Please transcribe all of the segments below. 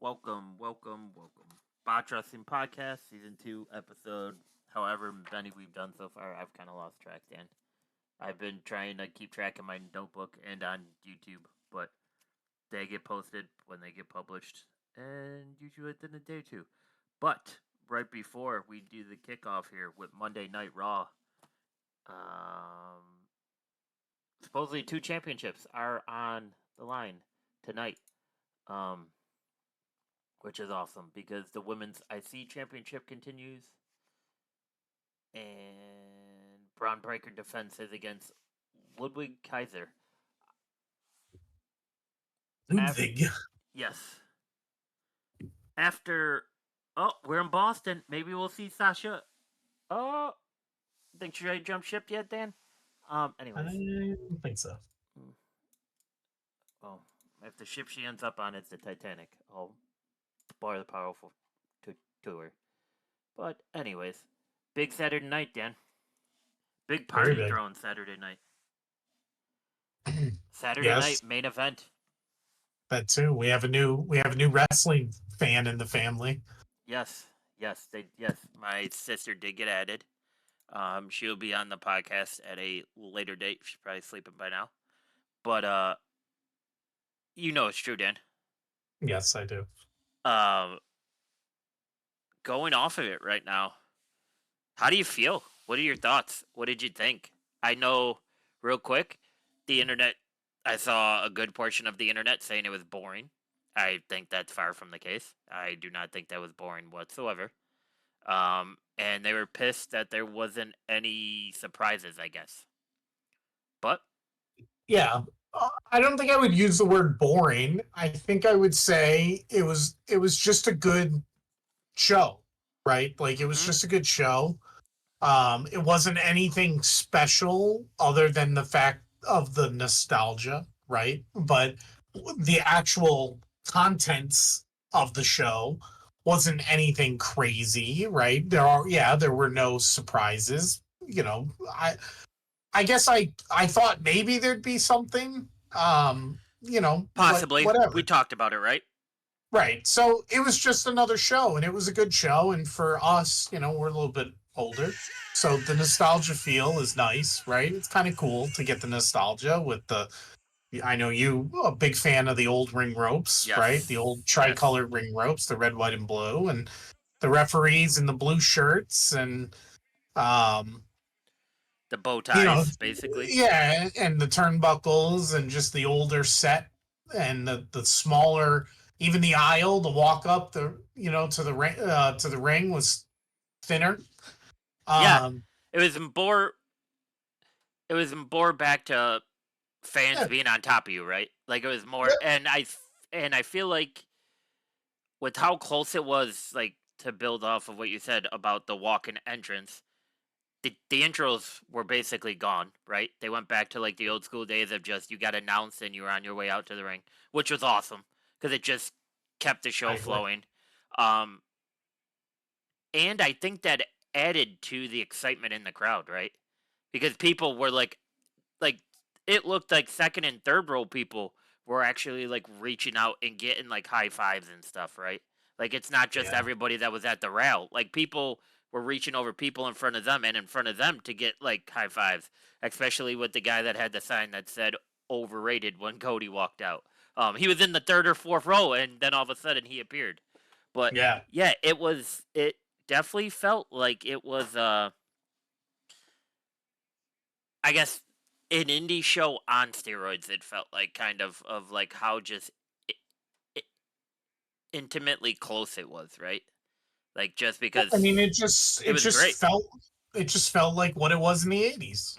welcome. Botch Wrestling Podcast, Season 2, Episode, however many we've done so far. I've kind of lost track, Dan. I've been trying to keep track in my notebook and on YouTube, but they get posted when they get published, and usually within a day or two. But right before we do the kickoff here with Monday Night Raw, supposedly 2 championships are on the line tonight. Which is awesome because the women's IC championship continues, and Braun Breaker defends his against Ludwig Kaiser. Ludwig. Yes. After, we're in Boston. Maybe we'll see Sasha. Think she ready to jump ship yet, Dan? Anyways. I don't think so. Well, if the ship she ends up on is the Titanic, I'll bar the powerful to her. But anyways, big Saturday night, Dan. Big party throwing Saturday night. Saturday night main event. That too. We have a new wrestling fan in the family. Yes. My sister did get added. She'll be on the podcast at a later date. She's probably sleeping by now. But it's true, Dan. Yes, I do. Going off of it right now, how do you feel? What are your thoughts? What did you think? I know, real quick, the internet, I saw a good portion of the internet saying it was boring. I think that's far from the case. I do not think that was boring whatsoever. And they were pissed that there wasn't any surprises, I guess. But? Yeah. I don't think I would use the word boring. I think I would say it was just a good show, right? Like, it was just a good show. It wasn't anything special other than the fact of the nostalgia, right? But the actual contents of the show wasn't anything crazy, right? There were no surprises. I guess I thought maybe there'd be something, possibly. Whatever. We talked about it, right? Right. So it was just another show, and it was a good show. And for us, we're a little bit older, so the nostalgia feel is nice, right? It's kind of cool to get the nostalgia with I know you a big fan of the old ring ropes, yes. Right? The old tricolored ring ropes, the red, white, and blue, and the referees in the blue shirts, and the bow ties, basically. Yeah, and the turnbuckles, and just the older set, and the smaller, even the aisle, the walk up, to the ring was thinner. It was more back to fans being on top of you, right? Like, it was more, and I feel like with how close it was, like, to build off of what you said about the walk-in entrance, the intros were basically gone, right? They went back to, like, the old school days of just, you got announced and you were on your way out to the ring, which was awesome, because it just kept the show flowing. And I think that added to the excitement in the crowd, right? Because people were like it looked like second and third row people were actually, like, reaching out and getting, like, high fives and stuff, right? Like, it's not just everybody that was at the rail. Like, people were reaching over people in front of them and in front of them to get, like, high fives, especially with the guy that had the sign that said overrated when Cody walked out. He was in the third or fourth row, and then all of a sudden he appeared. But it definitely felt like it was I guess an indie show on steroids. It felt like, kind of like how just intimately close it was, right? Like, just because it just great. felt like what it was in the 80s.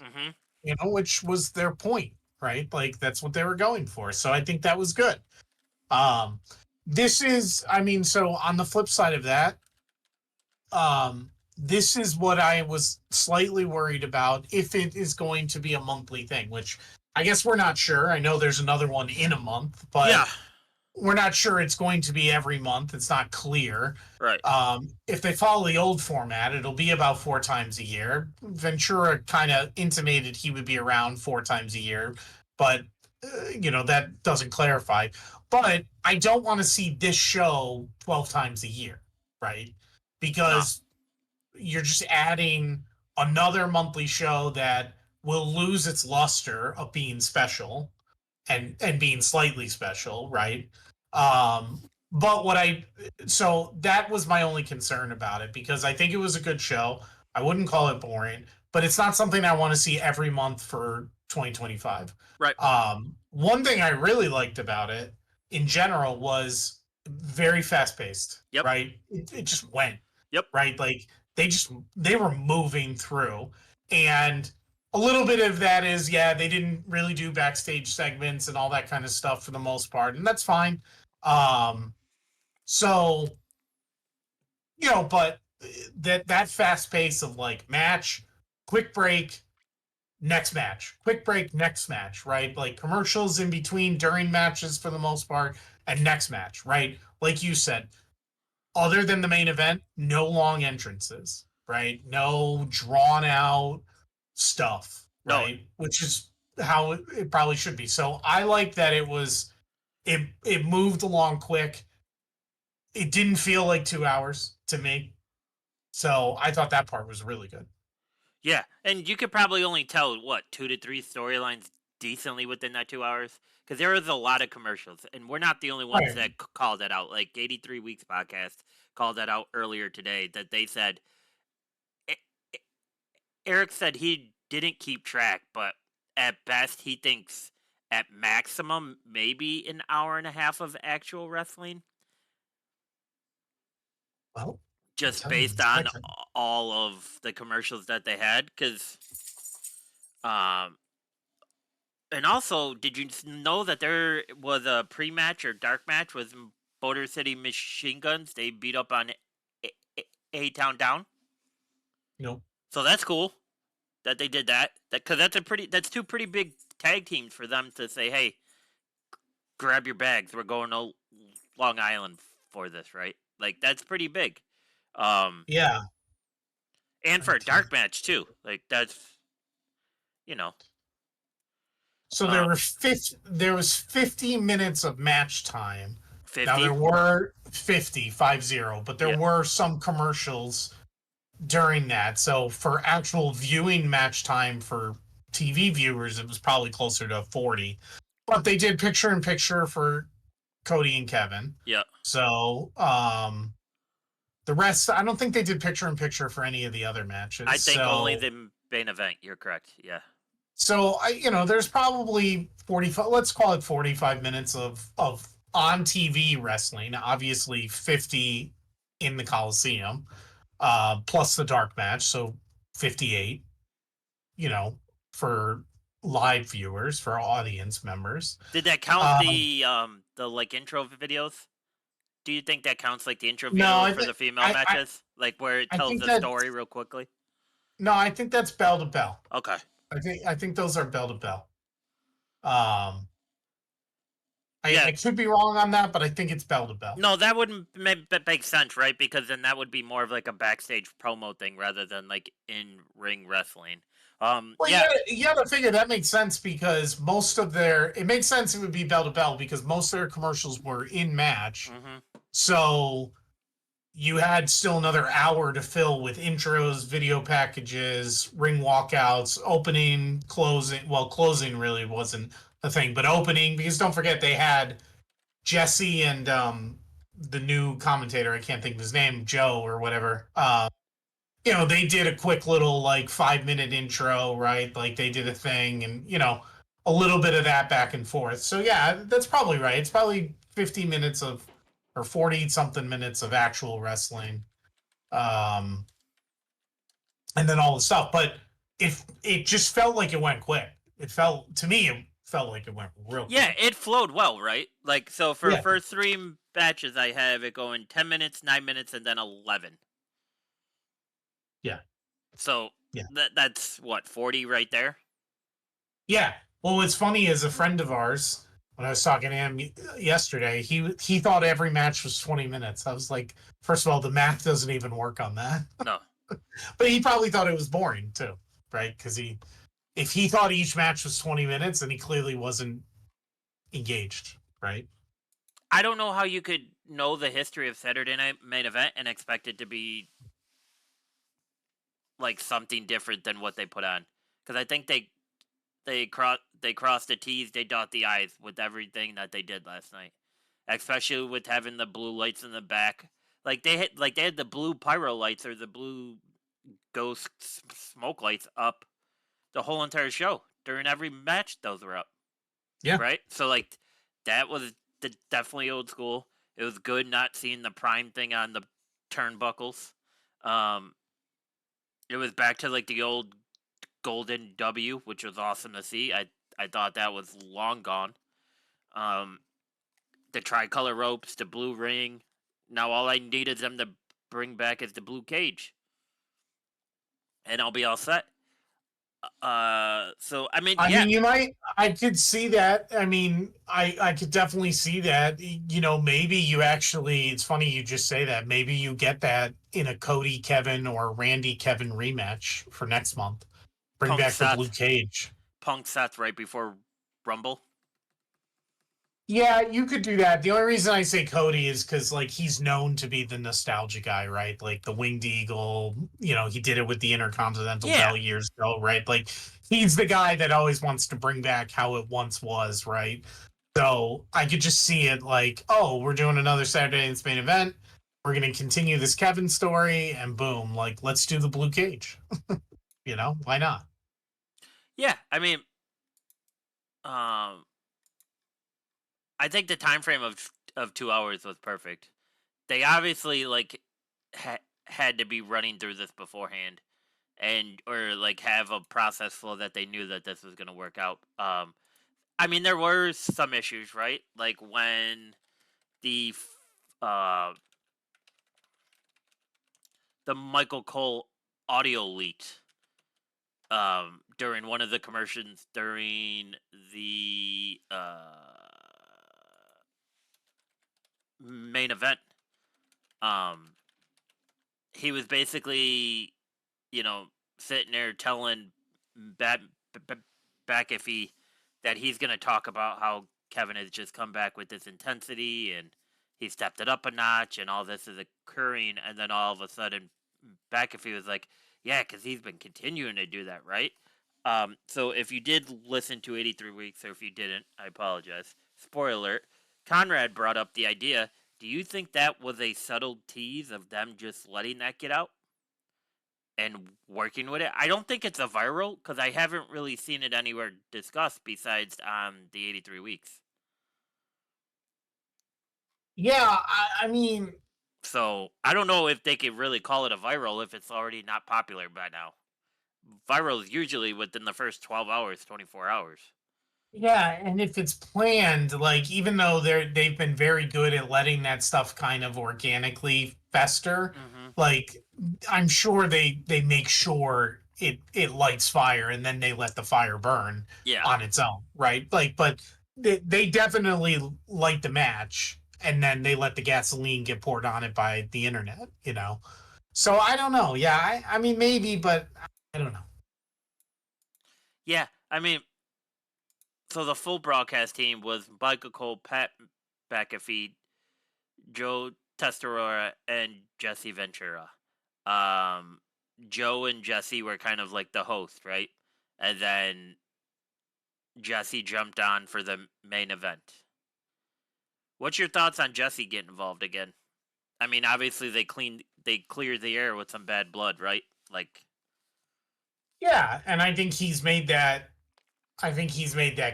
Which was their point, right? Like, that's what they were going for. So I think that was good. This is, so on the flip side of that, this is what I was slightly worried about, if it is going to be a monthly thing, which I guess we're not sure. I know there's another one in a month, but we're not sure it's going to be every month. It's not clear. Right. If they follow the old format, it'll be about 4 times a year. Ventura kind of intimated he would be around 4 times a year, but that doesn't clarify. But I don't want to see this show 12 times a year, right? No. Because you're just adding another monthly show that will lose its luster of being special and being slightly special, right? But so that was my only concern about it, because I think it was a good show. I wouldn't call it boring, but it's not something I want to see every month for 2025. Right. One thing I really liked about it in general was very fast paced, Yep. right? It just went, Yep. right? Like they were moving through. And a little bit of that is, yeah, they didn't really do backstage segments and all that kind of stuff for the most part, and that's fine. So, but that fast pace of like match, quick break, next match, quick break, next match, right? Like commercials in between during matches for the most part, and next match, right? Like you said, other than the main event, no long entrances, right? No drawn out stuff, No. right? Which is how it probably should be. So I like that it moved along quick. It didn't feel like 2 hours to me. So I thought that part was really good. Yeah, and you could probably only tell what 2 to 3 storylines decently within that 2 hours, because there was a lot of commercials, and we're not the only ones Right. that called that out. Like 83 Weeks podcast called that out earlier today. That they said E- E- Eric said he didn't keep track, but at best he thinks at maximum maybe an hour and a half of actual wrestling, Well, I'm just telling you, based on all of the commercials that they had. Because um and also, did you know that there was a pre-match or dark match with Motor City Machine Guns? They beat up on A-Town Down. So that's cool that they did that. Because that's two pretty big tag teams for them to say, hey, grab your bags. We're going to Long Island for this, right? Like, that's pretty big. Yeah. And for a dark match, too. Like, that's, you know. So there was 50 minutes of match time. 50? Now there were 50, 50, but there Yeah. were some commercials during that. So for actual viewing match time for TV viewers, it was probably closer to 40. But they did picture in picture for Cody and Kevin. Yeah. So the rest, I don't think they did picture in picture for any of the other matches. I think only the main event. You're correct. Yeah. So there's probably 45, let's call it 45 minutes of on TV wrestling. Obviously 50 in the Coliseum, plus the dark match, so 58, for live viewers, for audience members. Did that count the like intro videos? Do you think that counts like the intro videos for the female matches? Like where it tells the story real quickly? No, I think that's bell to bell. Okay. I think those are bell to bell. I could be wrong on that, but I think it's bell to bell. No, that wouldn't make sense, right? Because then that would be more of like a backstage promo thing rather than like in ring wrestling. Well, yeah, you got to figure that makes sense, because it makes sense it would be bell to bell, because most of their commercials were in match. Mm-hmm. So you had still another hour to fill with intros, video packages, ring walkouts, opening, closing. Well, closing really wasn't a thing, but opening, because don't forget they had Jesse and the new commentator, I can't think of his name, Joe or whatever. They did a quick little like 5-minute intro, right? Like they did a thing, and a little bit of that back and forth. So yeah, that's probably right. It's probably 50 minutes or 40 something minutes of actual wrestling. And then all the stuff. But if it just felt like it went quick. It felt like it went real quick. Yeah, it flowed well, right? Like, so for the first 3 batches, I have it going 10 minutes, 9 minutes, and then 11. Yeah. So that's what, 40 right there? Yeah. Well, what's funny is a friend of ours, when I was talking to him yesterday, he thought every match was 20 minutes. I was like, first of all, the math doesn't even work on that. No. But he probably thought it was boring too, right? Because if he thought each match was 20 minutes, then he clearly wasn't engaged, right? I don't know how you could know the history of Saturday Night Main Event and expect it to be like something different than what they put on. Because I think they crossed the T's, they dot the I's with everything that they did last night, especially with having the blue lights in the back. They had the blue pyro lights or the blue ghost smoke lights up the whole entire show during every match. Those were up, Yeah. right? So that was definitely old school. It was good not seeing the prime thing on the turnbuckles. Um, it was back to like the old golden W, which was awesome to see. I thought that was long gone. Um, the tricolor ropes, the blue ring. Now all I need is them to bring back is the blue cage, and I'll be all set. So I mean, I yeah, mean, I could see that. I mean, I could definitely see that. You know, maybe you actually, it's funny you just say that. Maybe you get that in a Cody Kevin or Randy Kevin rematch for next month. Bring Punk back the blue Seth, cage. Punk Seth right before Rumble. Yeah, you could do that. The only reason I say Cody is because like he's known to be the nostalgia guy, right? Like the Winged Eagle, you know, he did it with the Intercontinental Yeah, Belt years ago, right? Like he's the guy that always wants to bring back how it once was, right? So I could just see it like, oh, we're doing another Saturday Night's Main Event. We're gonna continue this Kevin story, and boom, like let's do the blue cage. You know, why not? yeah. I mean, um, I think the time frame of 2 hours was perfect. They obviously had to be running through this beforehand, and or like have a process flow that they knew that this was going to work out. I mean, there were some issues, right? Like when the uh the Michael Cole audio leaked during one of the commercials during the main event. Um, he was basically, you know, sitting there telling Bat McAfee that he's going to talk about how Kevin has just come back with this intensity and he stepped it up a notch and all this is occurring. And then all of a sudden, McAfee was like, yeah, because he's been continuing to do that, right? So if you did listen to 83 Weeks, or if you didn't, I apologize. Spoiler alert. Conrad brought up the idea. Do you think that was a subtle tease of them just letting that get out and working with it? I don't think it's a viral because I haven't really seen it anywhere discussed besides the 83 Weeks. Yeah, I mean, So I don't know if they could really call it a viral if it's already not popular by now. Viral is usually within the first 12 hours, 24 hours. yeah, and if it's planned, like even though they've been very good at letting that stuff kind of organically fester, Mm-hmm. like I'm sure they make sure it lights fire and then they let the fire burn Yeah. on its own, right? Like, but they definitely light the match and then they let the gasoline get poured on it by the internet, you know. So I don't know. Yeah, I mean maybe, but I don't know. Yeah. I mean, so the full broadcast team was Michael Cole, Pat McAfee, Joe Testorora, and Jesse Ventura. Um, Joe and Jesse were kind of like the host, right? And then Jesse jumped on for the main event. What's your thoughts on Jesse getting involved again? I mean, obviously they cleared the air with some bad blood, right? Like, Yeah, and I think he's made that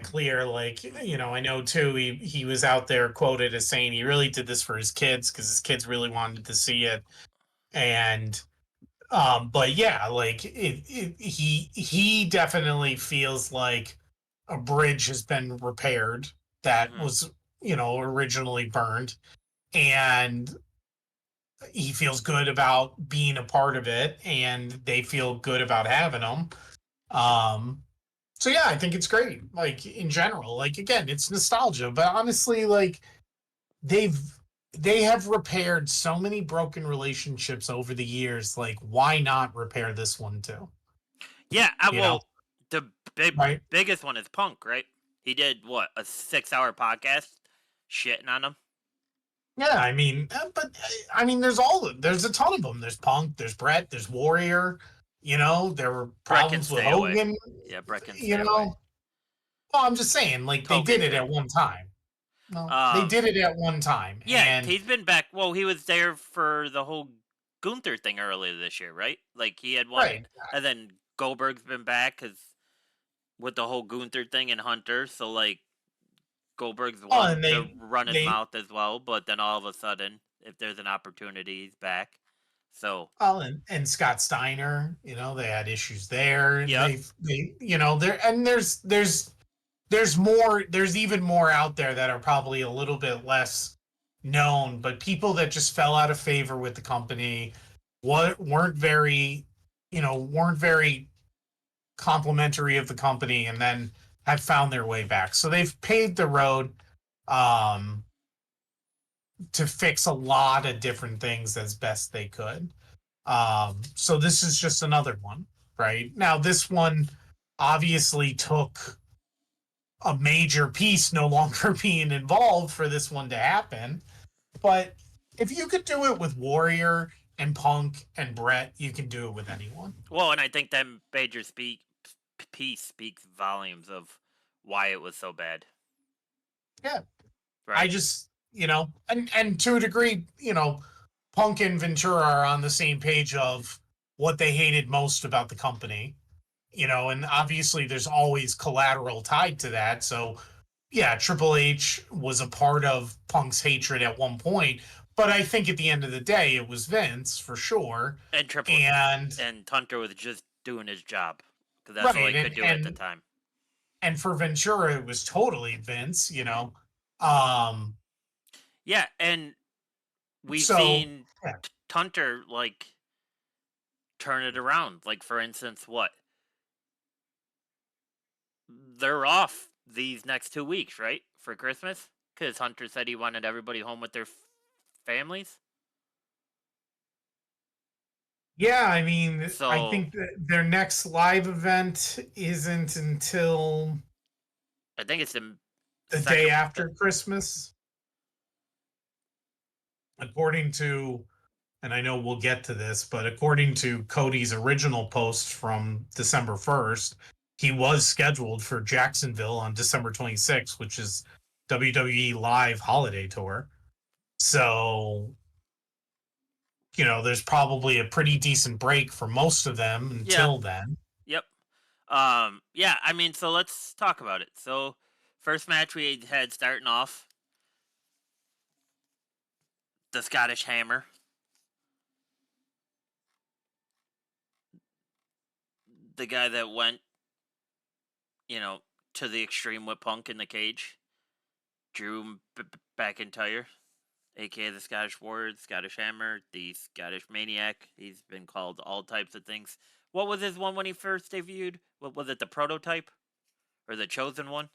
clear. Like, you know, I know too, he was out there quoted as saying he really did this for his kids because his kids really wanted to see it. And but yeah, like he definitely feels like a bridge has been repaired that mm-hmm. was, you know, originally burned. And he feels good about being a part of it, and they feel good about having him. Um, so yeah, I think it's great. Like in general, like again, it's nostalgia, but honestly, like they've they have repaired so many broken relationships over the years. Like, why not repair this one too? Yeah. You know, Well, the big right? biggest one is Punk, right? He did what, a 6-hour podcast shitting on him. Yeah, I mean, there's a ton of them. There's Punk, there's Brett, there's Warrior. There were Brett can problems with stay away. Hogan. Yeah, Brett can You stay away. know, well, I'm just saying, like they Hogan did it too. at one time. No, they did it at one time, Yeah, and he's been back. Well, he was there for the whole Gunther thing earlier this year, right? Like he had one, right. and then Goldberg's been back because with the whole Gunther thing and Hunter. So like Goldberg's Oh, wanting and to run his they mouth as well, but then all of a sudden, if there's an opportunity, he's back. So oh, and Scott Steiner, they had issues there, and yep, there, and there's more, there's even more out there that are probably a little bit less known, but people that just fell out of favor with the company, weren't very, weren't very complimentary of the company, and then have found their way back. So they've paved the road, um, to fix a lot of different things as best they could. So this is just another one, right? Now, this one obviously took a major piece no longer being involved for this one to happen. But if you could do it with Warrior and Punk and Brett, you can do it with anyone. well, and I think that major piece speaks volumes of why it was so bad, Yeah. I right? just, and to a degree, Punk and Ventura are on the same page of what they hated most about the company, and obviously there's always collateral tied to that. So, yeah, Triple H was a part of Punk's hatred at one point, but I think at the end of the day, it was Vince for sure. And And Hunter was just doing his job because that's all right, he could do at the time. and for Ventura, it was totally Vince. Um, Yeah, and we've so seen yeah. Hunter like turn it around. Like for instance, what they're off these next 2 weeks, right, for Christmas, because Hunter said he wanted everybody home with their families. Yeah, I mean, I So think that their next live event isn't until I think it's the the day second. after Christmas. According to, and I know we'll get to this, but according to Cody's original post from December 1st, he was scheduled for Jacksonville on December 26th, which is WWE Live Holiday Tour. So, there's probably a pretty decent break for most of them Yeah. until then. Yep. Yeah. I mean, so let's talk about it. So first match we had starting off the Scottish Hammer. The guy that went, to the extreme with Punk in the cage. Drew McIntyre, aka the Scottish Warrior, the Scottish Hammer, the Scottish Maniac. He's been called all types of things. What was his one when he first debuted? What was it, the Prototype? Or the Chosen One?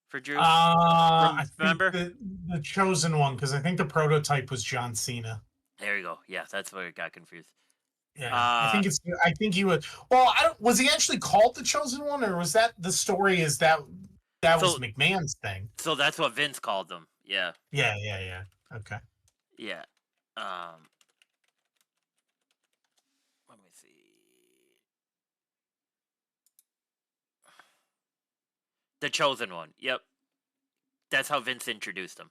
For Drew? I think Remember? the chosen one, because I think the Prototype was John Cena. There you go. Yeah, that's where it got confused. Yeah, Uh, I think he was. Well, I don't. Was he actually called the chosen one, or was that the story? Is that was so McMahon's thing? so that's what Vince called them. Yeah, Yeah. Okay. yeah. Let me see. The Chosen One. Yep, that's how Vince introduced him.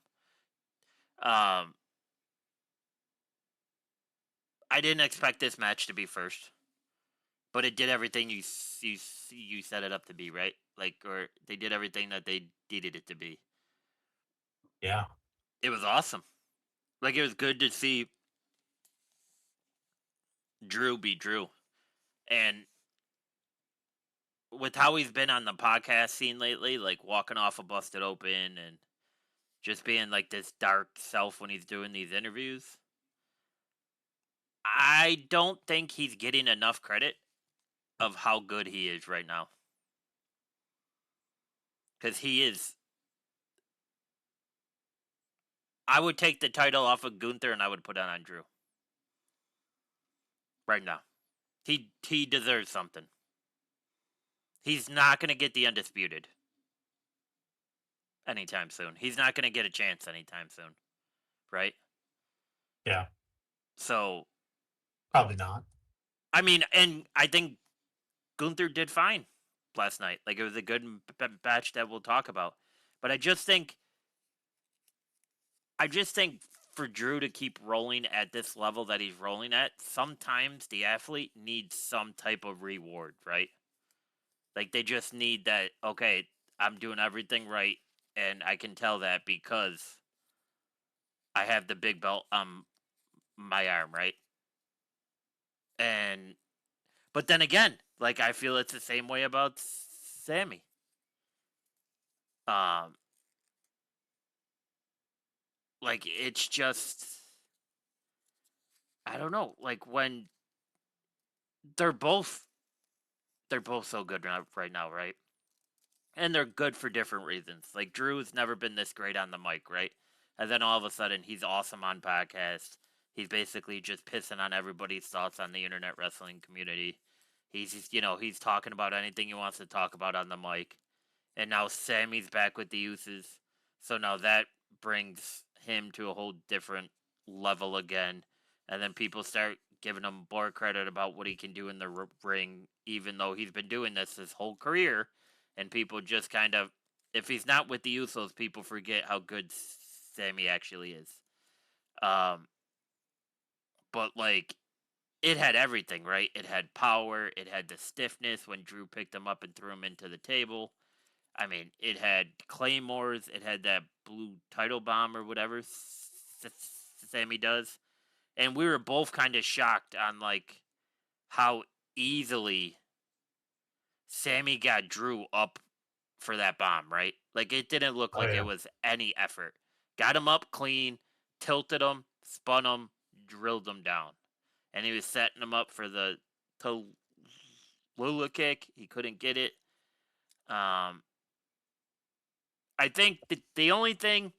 Um, I didn't expect this match to be first, but it did everything you set it up to be, right? Like, or they did everything that they needed it to be. Yeah. It was awesome. Like, it was good to see Drew be Drew, and with how he's been on the podcast scene lately, like walking off a Busted Open and just being like this dark self when he's doing these interviews. I don't think he's getting enough credit of how good he is right now. Because he is. I would take the title off of Gunther and I would put it on Drew. Right now. He deserves something. He's not going to get the Undisputed. anytime soon. He's not going to get a chance anytime soon, right? Yeah, So, probably not. I mean, and I think Gunther did fine last night. Like it was a good match that we'll talk about. But I just think for Drew to keep rolling at this level that he's rolling at, sometimes the athlete needs some type of reward, right? Like they just need that, okay, I'm doing everything right and I can tell that because I have the big belt on my arm, right? And but then again, like I feel it's the same way about Sammy. Um like it's just I don't know, like when they're both they're both so good right now, right? And they're good for different reasons. Like Drew's never been this great on the mic, right? And then all of a sudden he's awesome on podcast. He's basically just pissing on everybody's thoughts on the internet wrestling community. He's talking about anything he wants to talk about on the mic. And now Sammy's back with the uses. So now that brings him to a whole different level again. And then people start giving him more credit about what he can do in the ring, even though he's been doing this his whole career. And people just kind of, if he's not with the Usos, people forget how good Sammy actually is. But like, it had everything, right? It had power, it had the stiffness when Drew picked him up and threw him into the table. I mean, it had claymores. It had that blue title bomb or whatever Sammy does, and we were both kind of shocked on like how easily Sammy got Drew up for that bomb. Right? Like it didn't look Oh like it yeah, was any effort. Got him up clean, tilted him, spun him, drilled him down, and he was setting him up for the Tallulah kick. He couldn't get it. Um, I think the only thing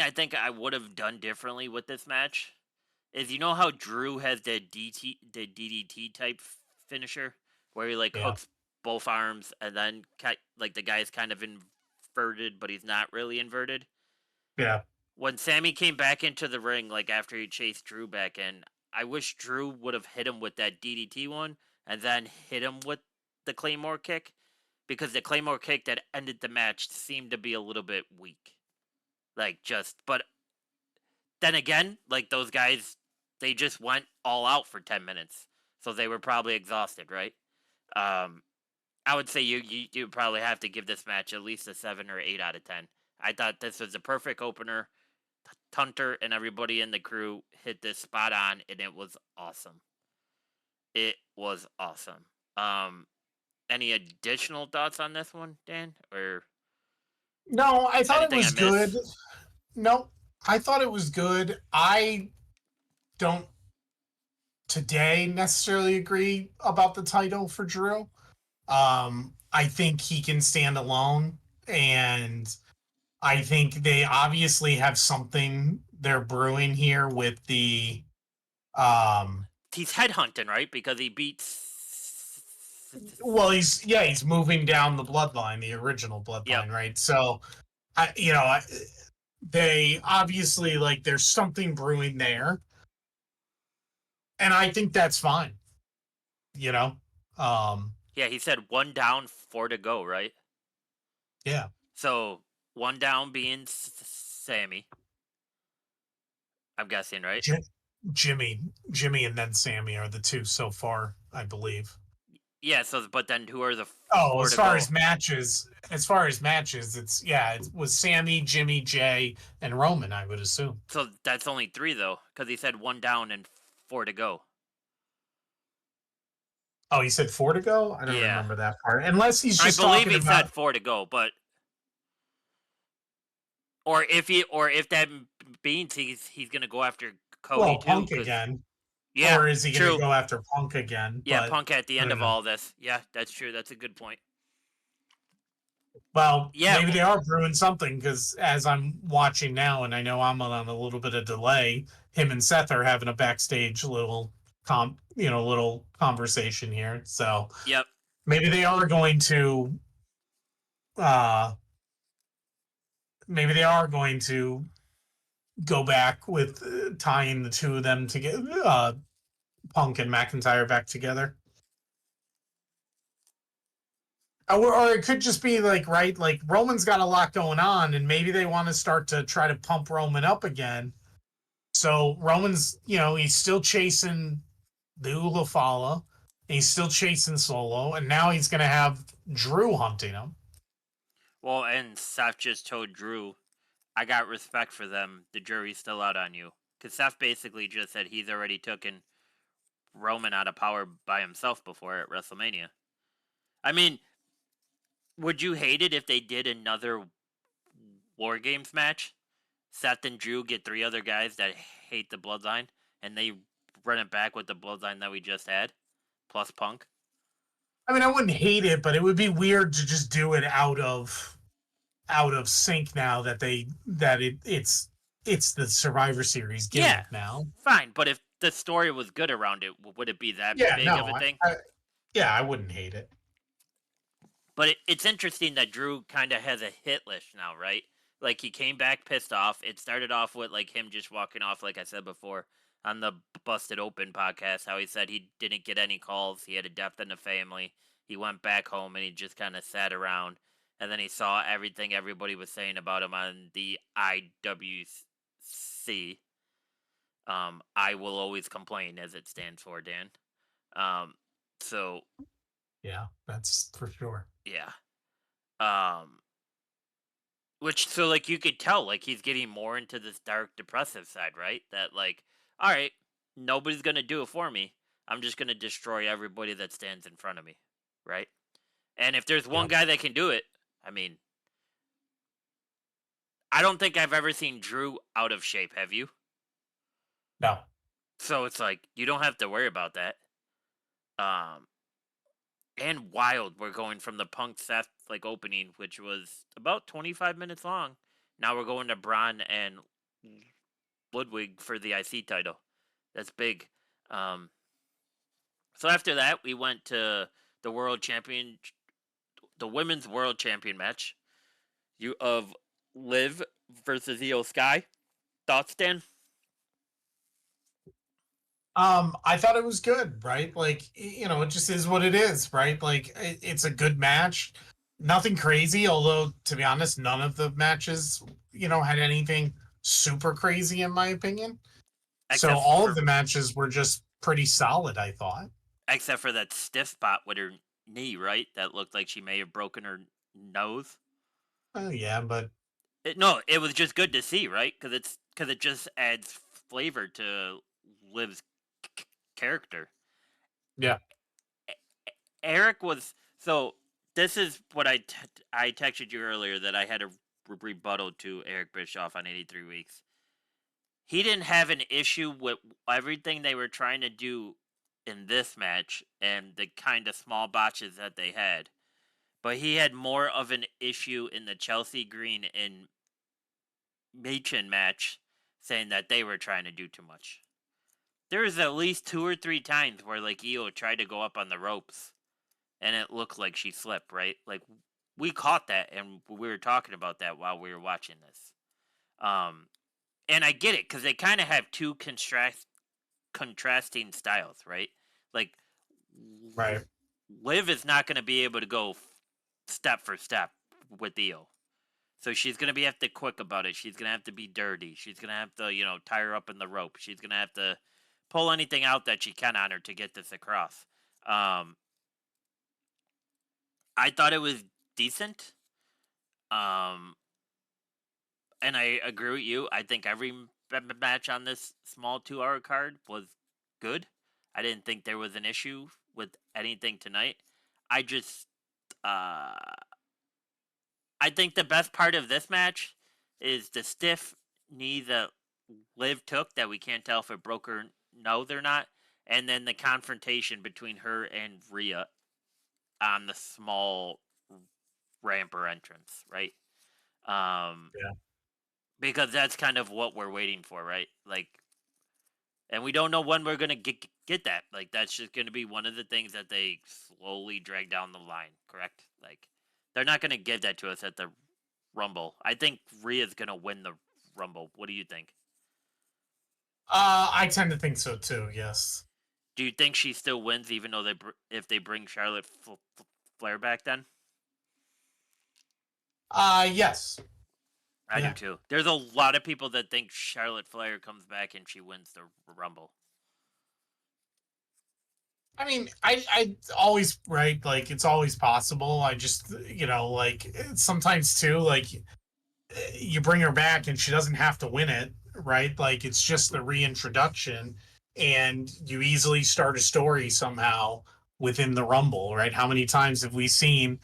I think I would have done differently with this match is how Drew has the DDT type finisher where he like yeah, hooks both arms and then like the guy's kind of inverted but he's not really inverted. yeah. When Sammy came back into the ring like after he chased Drew back in, I wish Drew would have hit him with that DDT one and then hit him with the Claymore kick because the Claymore kick that ended the match seemed to be a little bit weak. Like but then again, like those guys, they just went all out for 10 minutes, so they were probably exhausted, right? Um, I would say you probably have to give this match at least a 7 or 8 out of 10. I thought this was a perfect opener. Hunter and everybody in the crew hit this spot on, and it was awesome. It was awesome. Any additional thoughts on this one, Dan, or No, I thought it anything I was good. missed? No, I thought it was good. I don't today necessarily agree about the title for Drew. I think he can stand alone, and I think they obviously have something they're brewing here with the He's headhunting, right? Because he beats. well, he's moving down the bloodline, the original Yep. bloodline, right? So they obviously like there's something brewing there, and I think that's fine. You know, um, Yeah, he said one down, four to go, right? yeah. So one down being Sammy. I'm guessing, right? J- Jimmy, and then Sammy are the two so far, I believe. Yeah. So, but then who are the Oh, four to go? as far as matches, it was Sammy, Jimmy, Jay, and Roman, I would assume. So that's only three though, because he said one down and four to go. Oh, he said four to go? I don't Yeah, remember that part. Unless he's I just believe talking he said about four to go, but or if that means he's gonna go after Cody too, Punk because again. yeah, Or is he gonna true. go after Punk again? Yeah, But Punk at the I end don't of know. all this. Yeah, that's true. That's a good point. Well, Yeah, maybe they are brewing something because as I'm watching now, and I know I'm on a little bit of delay, him and Seth are having a backstage little little conversation here. So yep. maybe they are going to uh maybe they are going to go back with tying the two of them together, Punk and McIntyre back together. Or it could just be like, right, like Roman's got a lot going on, and maybe they want to start to try to pump Roman up again. So Roman's, he's still chasing the Ulafala, he's still chasing Solo, and now he's going to have Drew hunting him. Well, and Seth just told Drew, I got respect for them. The jury's still out on you. Because Seth basically just said he's already taken Roman out of power by himself before at WrestleMania. I mean, would you hate it if they did another War Games match? Seth and Drew get 3 other guys that hate the Bloodline, and they run it back with the Bloodline that we just had, plus Punk. I mean, I wouldn't hate it, but it would be weird to just do it out of sync now that it's the Survivor Series gimmick now. Fine, but if the story was good around it, would it be that big of a thing? I wouldn't hate it. But it's interesting that Drew kind of has a hit list now, right? Like, he came back pissed off. It started off with, like, him just walking off, like I said before, on the Busted Open podcast, how he said he didn't get any calls. He had a death in the family. He went back home and he just kind of sat around. And then he saw everything everybody was saying about him on the IWC. I will always complain, as it stands for, Dan. So yeah, that's for sure. Yeah. Which, so, like, you could tell, like, he's getting more into this dark, depressive side, right? That, like, all right, nobody's gonna do it for me. I'm just gonna destroy everybody that stands in front of me, right? And if there's one guy that can do it, I mean, I don't think I've ever seen Drew out of shape. Have you? No. So it's like, you don't have to worry about that. And wild, we're going from the Punk Seth like opening, which was about 25 minutes long. Now we're going to Braun and Ludwig for the IC title. That's big. So after that, we went to the women's world champion match. Of Liv versus Io Sky. Thoughts, Dan? I thought it was good, right? Like, it just is what it is, right? Like, it's a good match. Nothing crazy, although, to be honest, none of the matches, had anything super crazy, in my opinion. So all of the matches were just pretty solid, I thought. Except for that stiff spot with her knee, right? That looked like she may have broken her nose. Oh, yeah, but... No, it was just good to see, right? Because it just adds flavor to Liv's character. Yeah. Eric was... So, this is what I texted you earlier, that I had a rebuttal to Eric Bischoff on 83 Weeks. He didn't have an issue with everything they were trying to do in this match and the kind of small botches that they had. But he had more of an issue in the Chelsea Green and Machin match, saying that they were trying to do too much. There was at least 2 or 3 times where, like, Io tried to go up on the ropes and it looked like she slipped, right? Like, we caught that and we were talking about that while we were watching this. And I get it, because they kind of have 2 contrasting styles, right? Like, right. Liv is not going to be able to go step for step with Io. So she's going to have to quick about it. She's going to have to be dirty. She's going to have to, tie her up in the rope. She's going to have to pull anything out that she can on her to get this across. I thought it was decent. And I agree with you. I think every match on this small 2-hour card was good. I didn't think there was an issue with anything tonight. I just... I think the best part of this match is the stiff knee that Liv took that we can't tell if it broke her nose or not, and then the confrontation between her and Rhea on the small ramper entrance, right? Yeah. Because that's kind of what we're waiting for, right? Like, and we don't know when we're gonna get that. Like that's just going to be one of the things that they slowly drag down the line. Correct? Like they're not going to give that to us at the Rumble. I think Rhea's going to win the Rumble. What do you think? I tend to think so too. Yes. Do you think she still wins even though if they bring Charlotte Flair back then? Yes. I do too. There's a lot of people that think Charlotte Flair comes back and she wins the Rumble. I mean, I always, right, like it's always possible. I just, like sometimes too, like you bring her back and she doesn't have to win it, right? Like it's just the reintroduction and you easily start a story somehow within the Rumble, right? How many times have we seen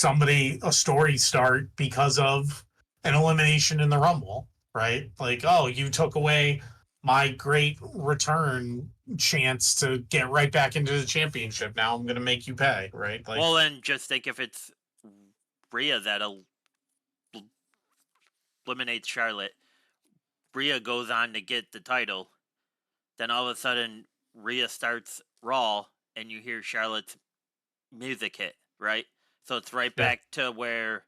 a story start because of an elimination in the Rumble, right? Like, oh, you took away my great return chance to get right back into the championship. Now I'm going to make you pay, right? Like, well, then just think if it's Rhea that eliminates Charlotte, Rhea goes on to get the title, then all of a sudden Rhea starts Raw and you hear Charlotte's music hit, right? So it's right back to where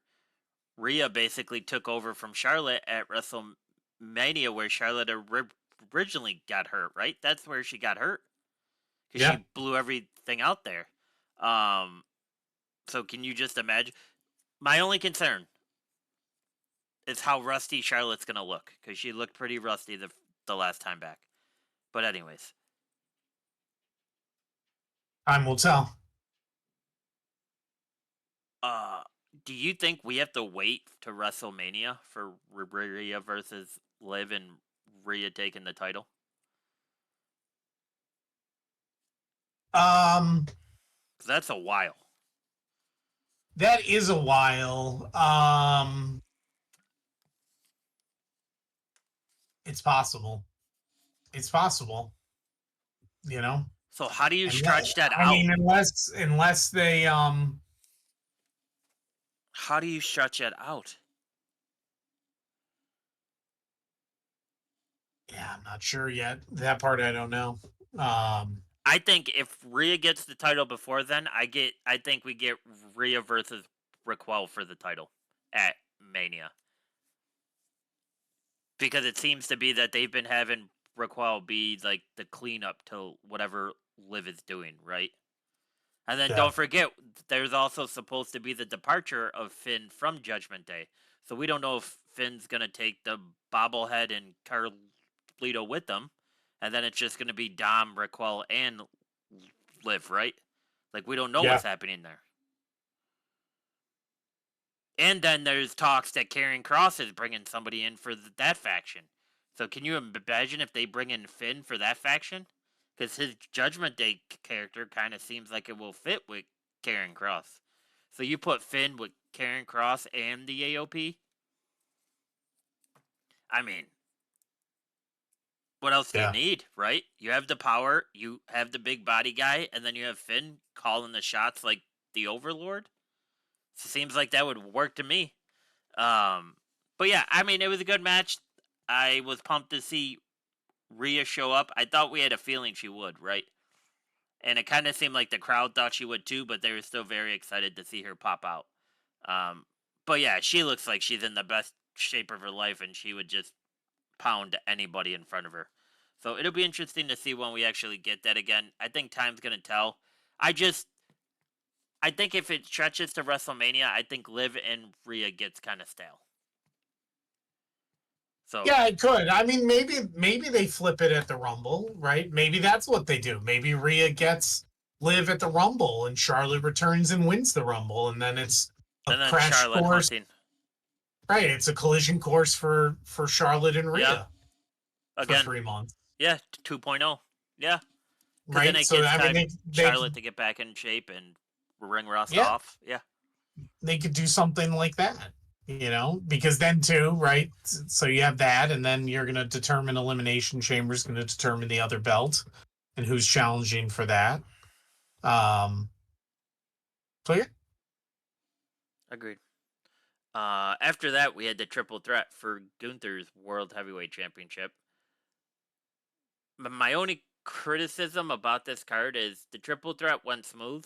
Rhea basically took over from Charlotte at WrestleMania, where Charlotte originally got hurt, right? That's where she got hurt because she blew everything out there. So can you just imagine? My only concern is how rusty Charlotte's gonna look because she looked pretty rusty the last time back. But anyways, time will tell. do you think we have to wait to WrestleMania for Rhea versus Liv and Rhea taking the title? That's a while. That is a while. It's possible. It's possible. So how do you stretch that out? I mean, unless they how do you stretch it out? Yeah, I'm not sure yet. That part I don't know. I think if Rhea gets the title before then, I think we get Rhea versus Raquel for the title at Mania. Because it seems to be that they've been having Raquel be like the cleanup to whatever Liv is doing, right? And then don't forget, there's also supposed to be the departure of Finn from Judgment Day. So we don't know if Finn's going to take the bobblehead and Carlito with them. And then it's just going to be Dom, Raquel, and Liv, right? Like, we don't know what's happening there. And then there's talks that Karrion Kross is bringing somebody in for that faction. So can you imagine if they bring in Finn for that faction? Because his Judgment Day character kind of seems like it will fit with Karrion Kross. So you put Finn with Karrion Kross and the AOP? I mean, what else do you need, right? You have the power, you have the big body guy, and then you have Finn calling the shots like the Overlord. Seems like that would work to me. But yeah, I mean, it was a good match. I was pumped to see Rhea show up. I thought we had a feeling she would, right? And it kind of seemed like the crowd thought she would too, but they were still very excited to see her pop out. But yeah, she looks like she's in the best shape of her life, and she would just pound anybody in front of her. So it'll be interesting to see when we actually get that again. I think time's gonna tell. I think if it stretches to WrestleMania, I think Liv and Rhea gets kind of stale. So yeah, it could. I mean, maybe they flip it at the Rumble, right? Maybe that's what they do. Maybe Rhea gets Liv at the Rumble, and Charlotte returns and wins the Rumble, and then it's a crash Charlotte course. Hunting. Right, it's a collision course for Charlotte and Rhea. Again, for 3 months. Yeah, 2.0. Yeah. Right. Then it gets Charlotte to get back in shape and ring Ross off. Yeah. They could do something like that, because then too, right? So you have that, and then you're going to determine Elimination Chamber's going to determine the other belt and who's challenging for that. So yeah. Agreed. After that, we had the triple threat for Gunther's World Heavyweight Championship. My only criticism about this card is the triple threat went smooth.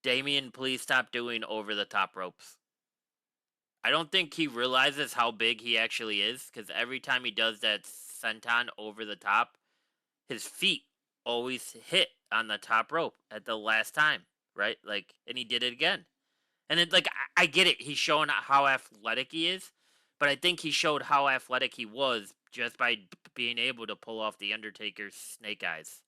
Damien, please stop doing over the top ropes. I don't think he realizes how big he actually is because every time he does that senton over the top, his feet always hit on the top rope at the last time, right? Like, and he did it again. And it, like, I get it. He's showing how athletic he is, but I think he showed how athletic he was just by being able to pull off the Undertaker's snake eyes,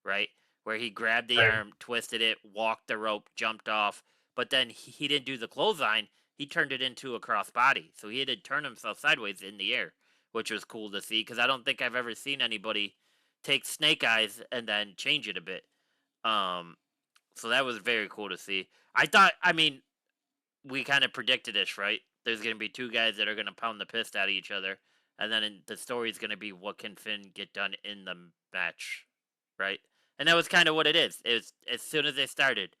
right? Where he grabbed the Right. arm, twisted it, walked the rope, jumped off, but then he didn't do the clothesline. He turned it into a crossbody, so he had to turn himself sideways in the air, which was cool to see because I don't think I've ever seen anybody take snake eyes and then change it a bit. Um, so that was very cool to see. I thought, I mean, we kind of predicted this, right? There's going to be two guys that are going to pound the piss out of each other, and then the story is going to be what can Finn get done in the match, right? And that was kind of what it is. It was as soon as they started,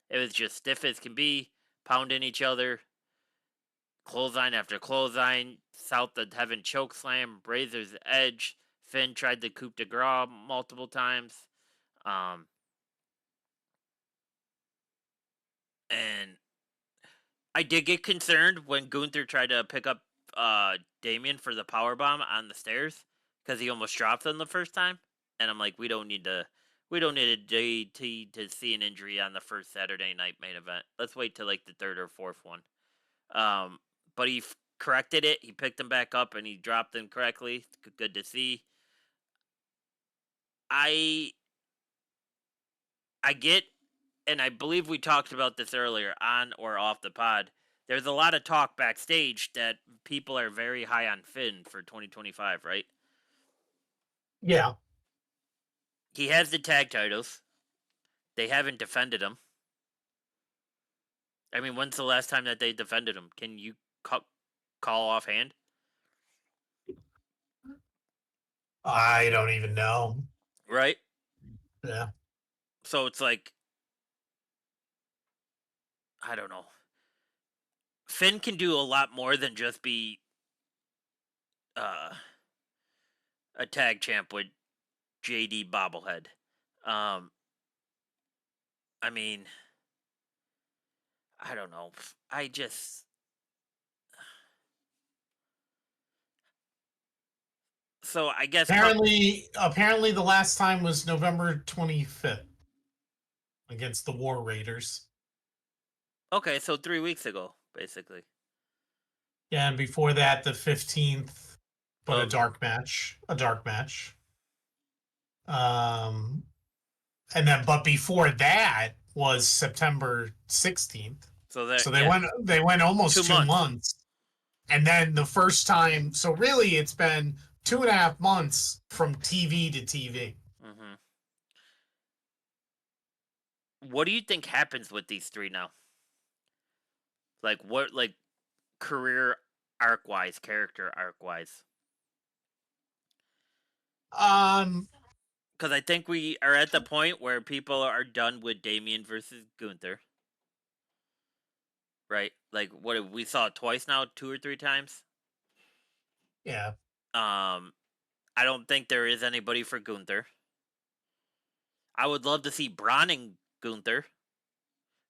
it was just stiff as can be, pounding each other, clothesline after clothesline, South of Heaven choke slam, Razor's Edge. Finn tried the coup de grace multiple times, um, and I did get concerned when Gunther tried to pick up Damien for the power bomb on the stairs because he almost dropped them the first time, and I'm like, we don't need a JT to see an injury on the first Saturday night main event. Let's wait till like the third or fourth one. But he corrected it. He picked them back up and he dropped them correctly. Good to see. I I get, and I believe we talked about this earlier on or off the pod. There's a lot of talk backstage that people are very high on Finn for 2025, right? Yeah. He has the tag titles. They haven't defended him. I mean, when's the last time that they defended him? Can you call offhand? I don't even know. Right? Yeah. So it's like, I don't know. Finn can do a lot more than just be uh, a tag champ with JD bobblehead. Um, I mean, I don't know. I just so I guess Apparently the last time was November 25th against the War Raiders. okay, so 3 weeks ago, basically. Yeah, and before that the 15th, but a Of dark match. A dark match. Um and then but before that was September 16th. so that So yeah, they went almost 2 2 months. months. And then the first time, so really it's been 2.5 months from TV to TV. Hmm. What do you think happens with these three now? Like what, like career arc wise, character arc wise? Um, Because I think we are at the point where people are done with Damien versus Gunther, right? Like what we saw it twice now, 2 or 3 times. yeah. I don't think there is anybody for Gunther. I would love to see Braun and Gunther,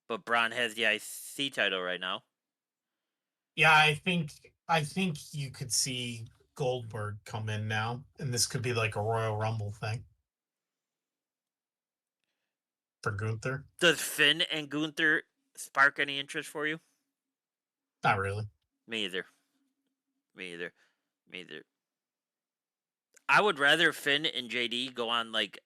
but Braun has the IC title right now. Yeah, I think you could see Goldberg come in now, and this could be like a Royal Rumble thing for Gunther. Does Finn and Gunther spark any interest for you? Not really. Me either. Me either. Me either. I would rather Finn and JD go on like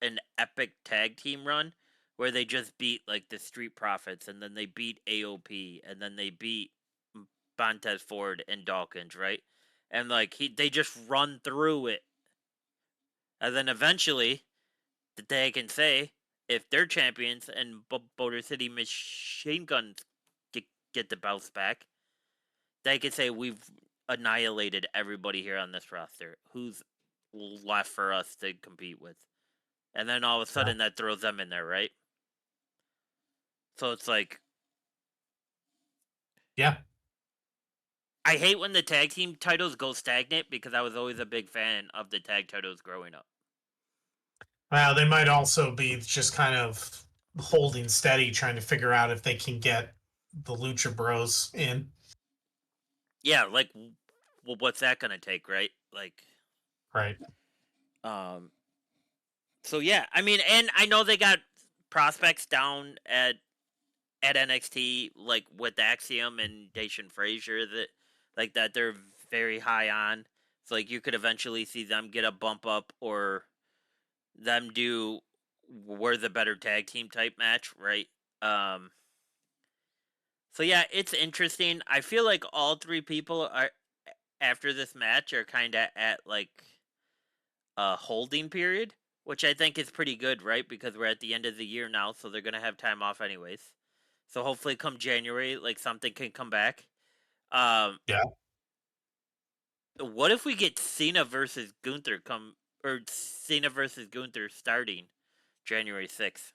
an epic tag team run where they just beat like the Street Profits and then they beat AOP and then they beat Montez Ford and Dawkins, right? And like they just run through it. And then eventually they can say if they're champions and Motor City Machine Guns get the bounce back, they can say we've annihilated everybody here on this roster. Who's left for us to compete with? And then all of a sudden that throws them in there, right? So it's like, Yeah. I hate when the tag team titles go stagnant because I was always a big fan of the tag titles growing up. Well, they might also be just kind of holding steady, trying to figure out if they can get the Lucha Bros in. Yeah, like, well, what's that gonna take, right? Like, Right. um, so yeah, I mean, and I know they got prospects down at NXT, like with Axiom and Dacian Frazier, that like that they're very high on. So like you could eventually see them get a bump up, or them do we're the better tag team type match, right? Um, so yeah, it's interesting. I feel like all three people are after this match are kind of at like a holding period, which I think is pretty good, right? Because we're at the end of the year now, so they're gonna have time off anyways. So hopefully, come January, like something can come back. Um, Yeah. what if we get Cena versus Gunther or Cena versus Gunther starting January 6th?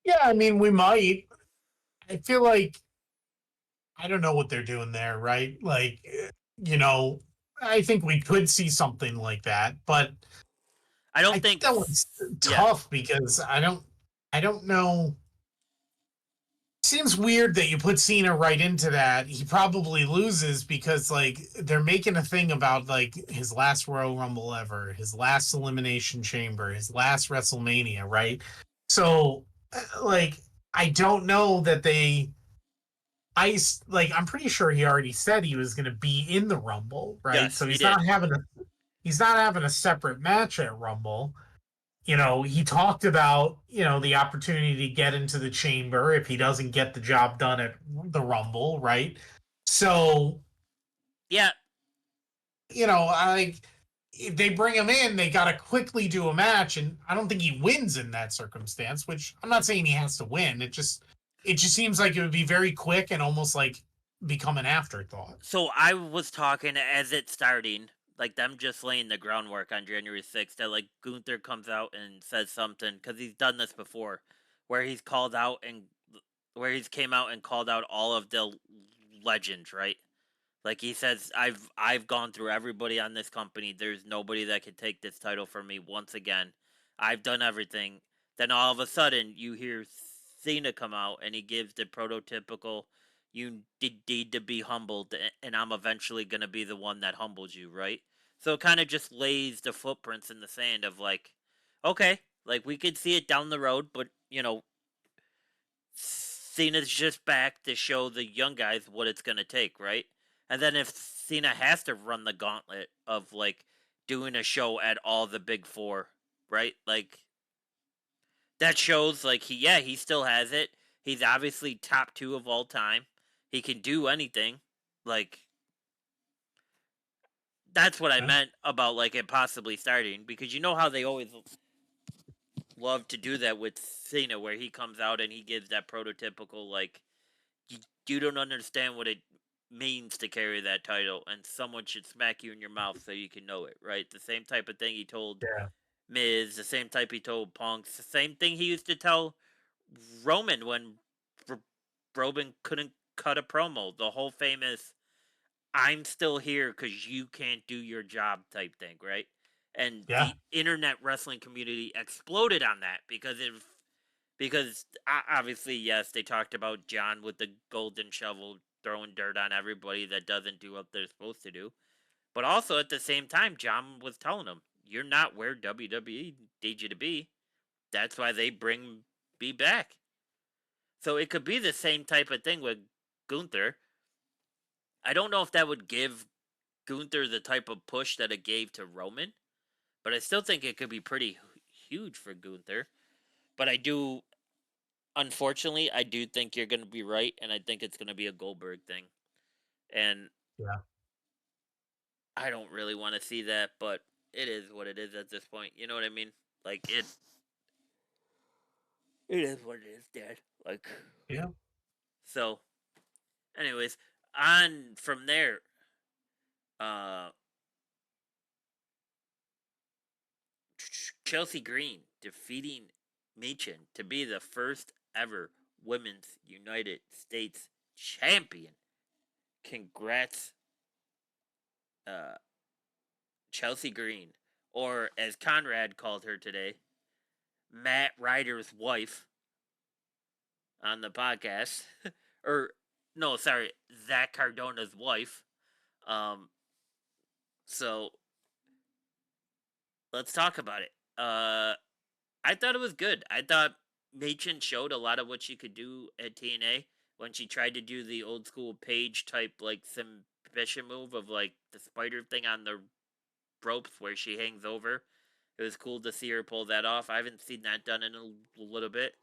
Yeah, I mean, we might. I feel like I don't know what they're doing there, right? Like, you know, I think we could see something like that, but I I don't think think, that one's yeah, tough because I don't know. Seems weird that you put Cena right into that. He probably loses because like they're making a thing about like his last Royal Rumble ever, his last Elimination Chamber, his last WrestleMania, right? So like I don't know that they like I'm pretty sure he already said he was going to be in the Rumble, right? yes, So he did. he's not having a separate match at Rumble. He talked about, the opportunity to get into the chamber if he doesn't get the job done at the Rumble, right? So, Yeah, if they bring him in, they got to quickly do a match, and I don't think he wins in that circumstance. Which I'm not saying he has to win. It just seems like it would be very quick and almost like become an afterthought. so I was talking as it's starting, like them just laying the groundwork on January 6th, that like Gunther comes out and says something because he's done this before, where he's called out and where he's came out and called out all of the legends, right? Like he says, I've gone through everybody on this company. There's nobody that can take this title from me once again. I've done everything. Then all of a sudden, you hear Cena come out and he gives the prototypical, "You need to be humbled, and I'm eventually gonna be the one that humbles you." Right. So it kind of just lays the footprints in the sand of like, okay, like we could see it down the road, but Cena's just back to show the young guys what it's gonna take, right? And then if Cena has to run the gauntlet of like doing a show at all the big four, right? Like that shows like he still has it. He's obviously top two of all time. He can do anything. Like that's what I Yeah. meant about like it possibly starting, because you know how they always love to do that with Cena, where he comes out and he gives that prototypical like, you, you don't understand what it means to carry that title, and someone should smack you in your mouth so you can know it, right? The same type of thing he told Yeah. Miz, the same type he told Punks, the same thing he used to tell Roman when R- Roman couldn't cut a promo. The whole famous "I'm still here because you can't do your job" type thing, right? And Yeah. the internet wrestling community exploded on that because obviously, yes, they talked about John with the golden shovel throwing dirt on everybody that doesn't do what they're supposed to do. But also at the same time, John was telling him, "You're not where WWE needs you to be. That's why they bring me back." So it could be the same type of thing with Gunther. I don't know if that would give Gunther the type of push that it gave to Roman, but I still think it could be pretty huge for Gunther. But unfortunately, I do think you're going to be right, and I think it's going to be a Goldberg thing. And Yeah. I don't really want to see that, but it is what it is at this point. You know what I mean? Like it is what it is, Dad. Like Yeah. so. Anyways, on from there, uh, Chelsea Green defeating Machin to be the first ever Women's United States champion. Congrats, uh, Chelsea Green. or as Conrad called her today, Matt Ryder's wife on the podcast, or no, sorry, Zach Cardona's wife. Um, so let's talk about it. I thought it was good. I thought Machen showed a lot of what she could do at TNA when she tried to do the old school Page type like submission move of like the spider thing on the ropes where she hangs over. It was cool to see her pull that off. I haven't seen that done in a little bit.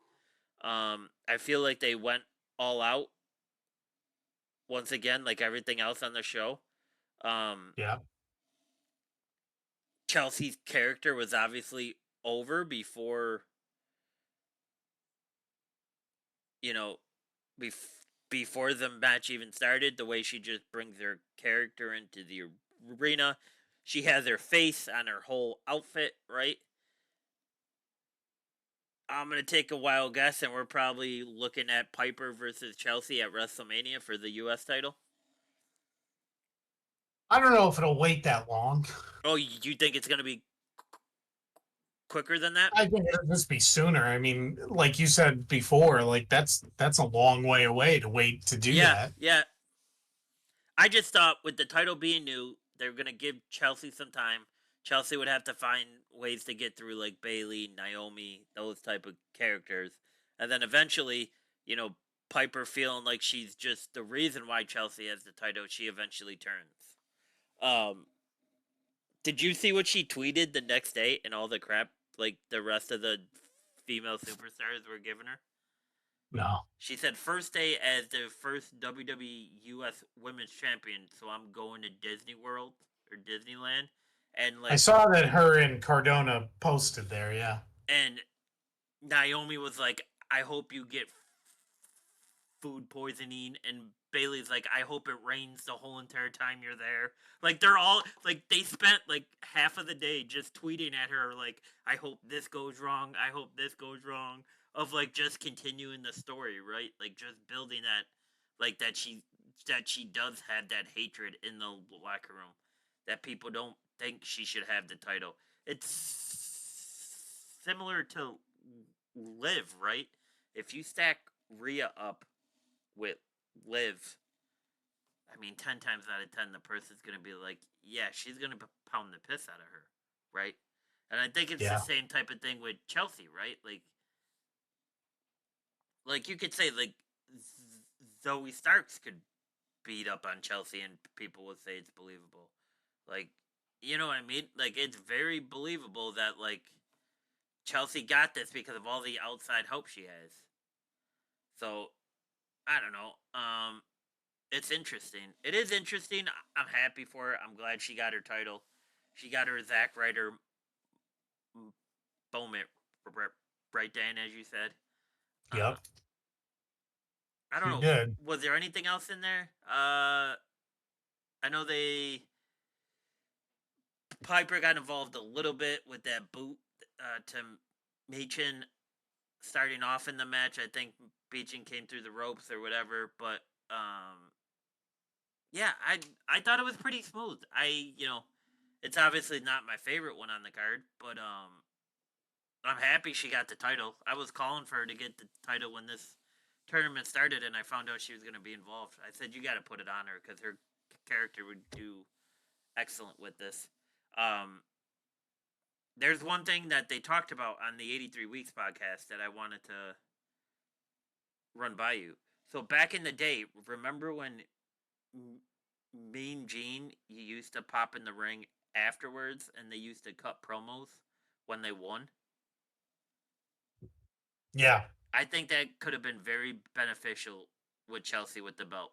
I feel like they went all out once again, like everything else on the show. Yeah. Chelsea's character was obviously over before, you know, before the match even started. The way she just brings her character into the arena, she has her face on her whole outfit, right? I'm gonna take a wild guess, and we're probably looking at Piper versus Chelsea at WrestleMania for the U.S. title. I don't know if it'll wait that long. Oh, you think it's gonna be quicker than that? I think it'll just be sooner. I mean, like you said before, like that's a long way away to wait to do Yeah, that. yeah. I just thought with the title being new, they're gonna give Chelsea some time. Chelsea would have to find ways to get through like Bailey, Naomi, those type of characters, and then eventually, you know, Piper feeling like she's just the reason why Chelsea has the title. She eventually turns. Um, did you see what she tweeted the next day and all the crap like the rest of the female superstars were giving her? No. She said, first day as the first WWE US Women's Champion, so I'm going to Disney World or Disneyland. And I like, saw that her and Cardona posted there, yeah. and Naomi was like, I hope you get food poisoning. And Bailey's like, I hope it rains the whole entire time you're there. Like, they're all, like, they spent like half of the day just tweeting at her, like, I hope this goes wrong. I hope this goes wrong. Of like just continuing the story, right? Like just building that, like that she does have that hatred in the locker room, that people don't think she should have the title. It's similar to Liv, right? If you stack Rhea up with Liv, I mean, 10 times out of 10, the person's going to be like, yeah, she's going to pound the piss out of her, right? And I think it's the Yeah. same type of thing with Chelsea, right? Like you could say, like, Zoe Starks could beat up on Chelsea and people would say it's believable. Like, you know what I mean? Like, it's very believable that, like, Chelsea got this because of all the outside help she has. So, I don't know. It's interesting. It is interesting. I'm happy for her. I'm glad she got her title. She got her Zack Ryder moment, right, Dan, as you said. Yep. I don't She know. did. Was there anything else in there? I know Piper got involved a little bit with that boot to Machen starting off in the match. I think Machen came through the ropes or whatever, but yeah, I thought it was pretty smooth. It's obviously not my favorite one on the card, but I'm happy she got the title. I was calling for her to get the title when this tournament started, and I found out she was going to be involved. I said you got to put it on her because her character would do excellent with this. There's one thing that they talked about on the 83 Weeks podcast that I wanted to run by you. So back in the day, remember when Mean Gene used to pop in the ring afterwards and they used to cut promos when they won? Yeah. I think that could have been very beneficial with Chelsea with the belt.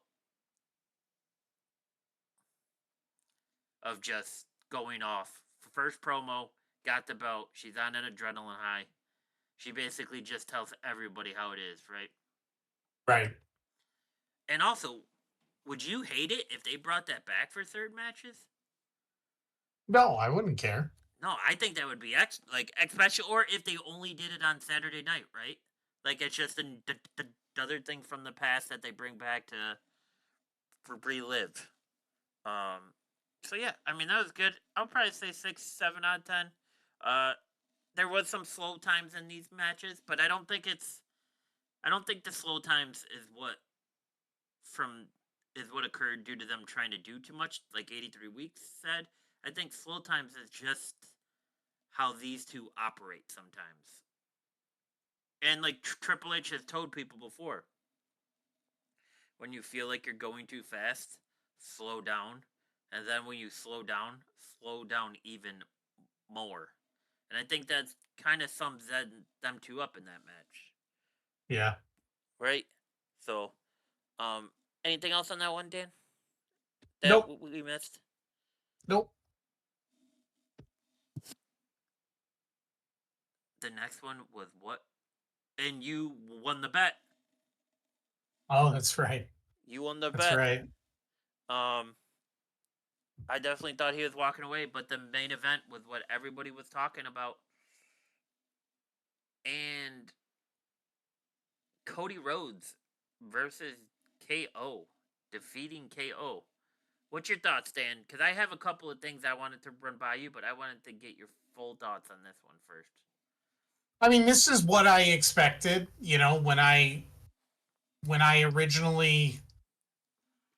Of just going off. First promo, got the belt. She's on an adrenaline high. She basically just tells everybody how it is, right? Right. And also, would you hate it if they brought that back for third matches? No, I wouldn't care. No, I think that would be especially, or if they only did it on Saturday night, right? Like it's just another thing from the past that they bring back to relive. So yeah, I mean that was good. I'll probably say 6, 7 out of 10. There was some slow times in these matches, but I don't think the slow times from is what occurred due to them trying to do too much, like 83 Weeks said. I think slow times is just how these two operate sometimes. And like Triple H has told people before, when you feel like you're going too fast, slow down. And then when you slow down even more. And I think that kind of sums them two up in that match. Yeah. Right? So, um, anything else on that one, Dan? That Nope. we missed? Nope. The next one was what? And you won the bet. Oh, that's right. You won the That's bet. right. Um, I definitely thought he was walking away, but the main event was what everybody was talking about. And Cody Rhodes versus KO, defeating KO. What's your thoughts, Dan? Because I have a couple of things I wanted to run by you, but I wanted to get your full thoughts on this one first. I mean, this is what I expected,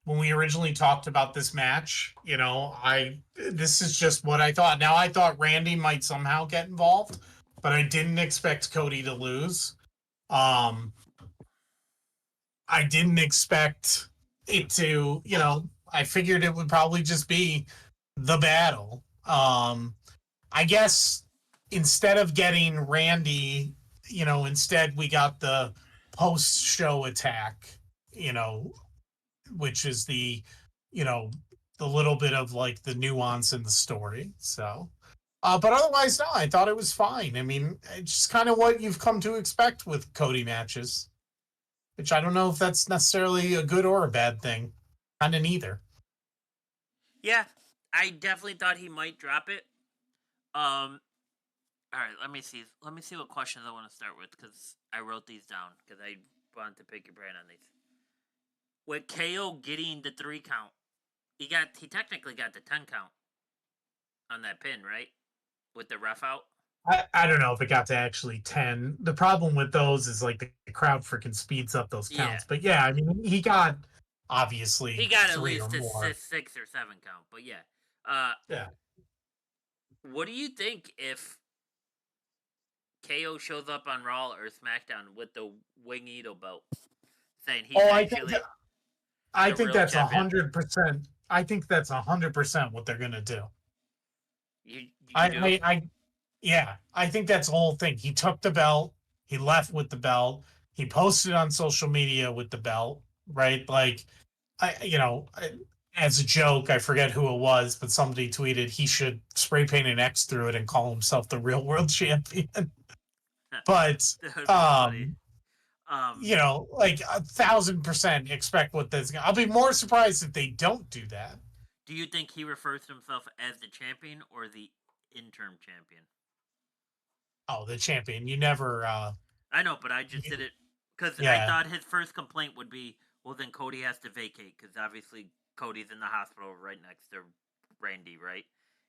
when we originally talked about this match, I this is just what I thought. Now I thought Randy might somehow get involved, but I didn't expect Cody to lose. Um I didn't expect it to, I figured it would probably just be the battle. I guess instead of getting Randy, instead we got the post show attack, you know, which is you know, the little bit of like the nuance in the story. So, but otherwise, no, I thought it was fine. I mean, it's just kind of what you've come to expect with Cody matches, which I don't know if that's necessarily a good or a bad thing. Kind of neither. Yeah, I definitely thought he might drop it. Um, all right, let me see. Let me see what questions I want to start with because I wrote these down because I wanted to pick your brain on these. With KO getting the 3 count, he technically got the 10 count on that pin, right? With the ref out. I don't know if it got to actually 10. The problem with those is like the crowd freaking speeds up those Yeah, counts. But yeah, I mean, he got he obviously got at 3 or least a more. 6 or 7 count. But yeah, uh, Yeah. what do you think if KO shows up on Raw or SmackDown with the Wing Eagle belt, saying he's Oh, actually I the think real that's champion? 100%. I think that's 100% what they're gonna do. You do? Yeah, I think that's the whole thing. He took the belt, he left with the belt, he posted on social media with the belt, right? Like, as a joke, I forget who it was, but somebody tweeted he should spray paint an X through it and call himself the real world champion. But, That would be funny. um, Um, like 1,000% expect what that's. I'll be more surprised if they don't do that. do you think he refers to himself as the champion or the interim champion? Oh, the champion. You never. I know, but I just did it because I Yeah, thought his first complaint would be, well, then Cody has to vacate because obviously Cody's in the hospital right next to Randy, right?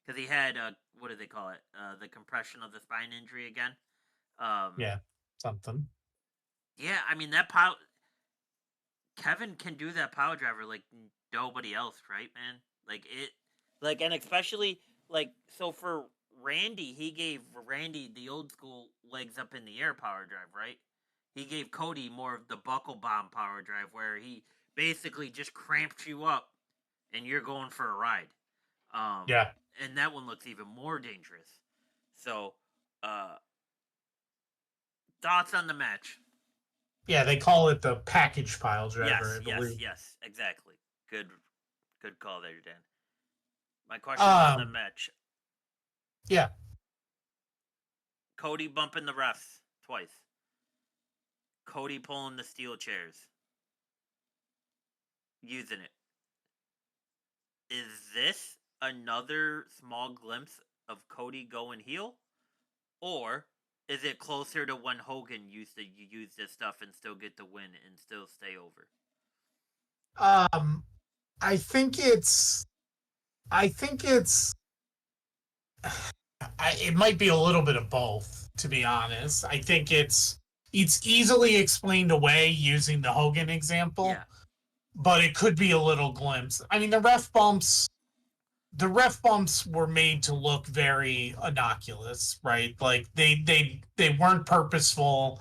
Because he had what do they call it? The compression of the spine injury again. Um, yeah, something. yeah, I mean that power. Kevin can do that power driver like nobody else, right, man? Like it, like and especially like so for Randy, he gave Randy the old school legs up in the air power drive, right? He gave Cody more of the buckle bomb power drive, where he basically just cramps you up and you're going for a ride. Um, Yeah, and that one looks even more dangerous. So, uh, thoughts on the match? yeah. They call it the package pile driver, Yes, I yes, believe. yes, exactly. Good, good call there, Dan. My questions on the Um, match: yeah. Cody bumping the refs twice. Cody pulling the steel chairs, using it. Is this another small glimpse of Cody going heel, or is it closer to when Hogan used to use this stuff and still get the win and still stay over? Um, I think it's. I think it might be a little bit of both, to be honest. I think it's easily explained away using the Hogan Yeah. example, but it could be a little glimpse. I mean, the ref bumps were made to look very innocuous, right? Like they weren't purposeful.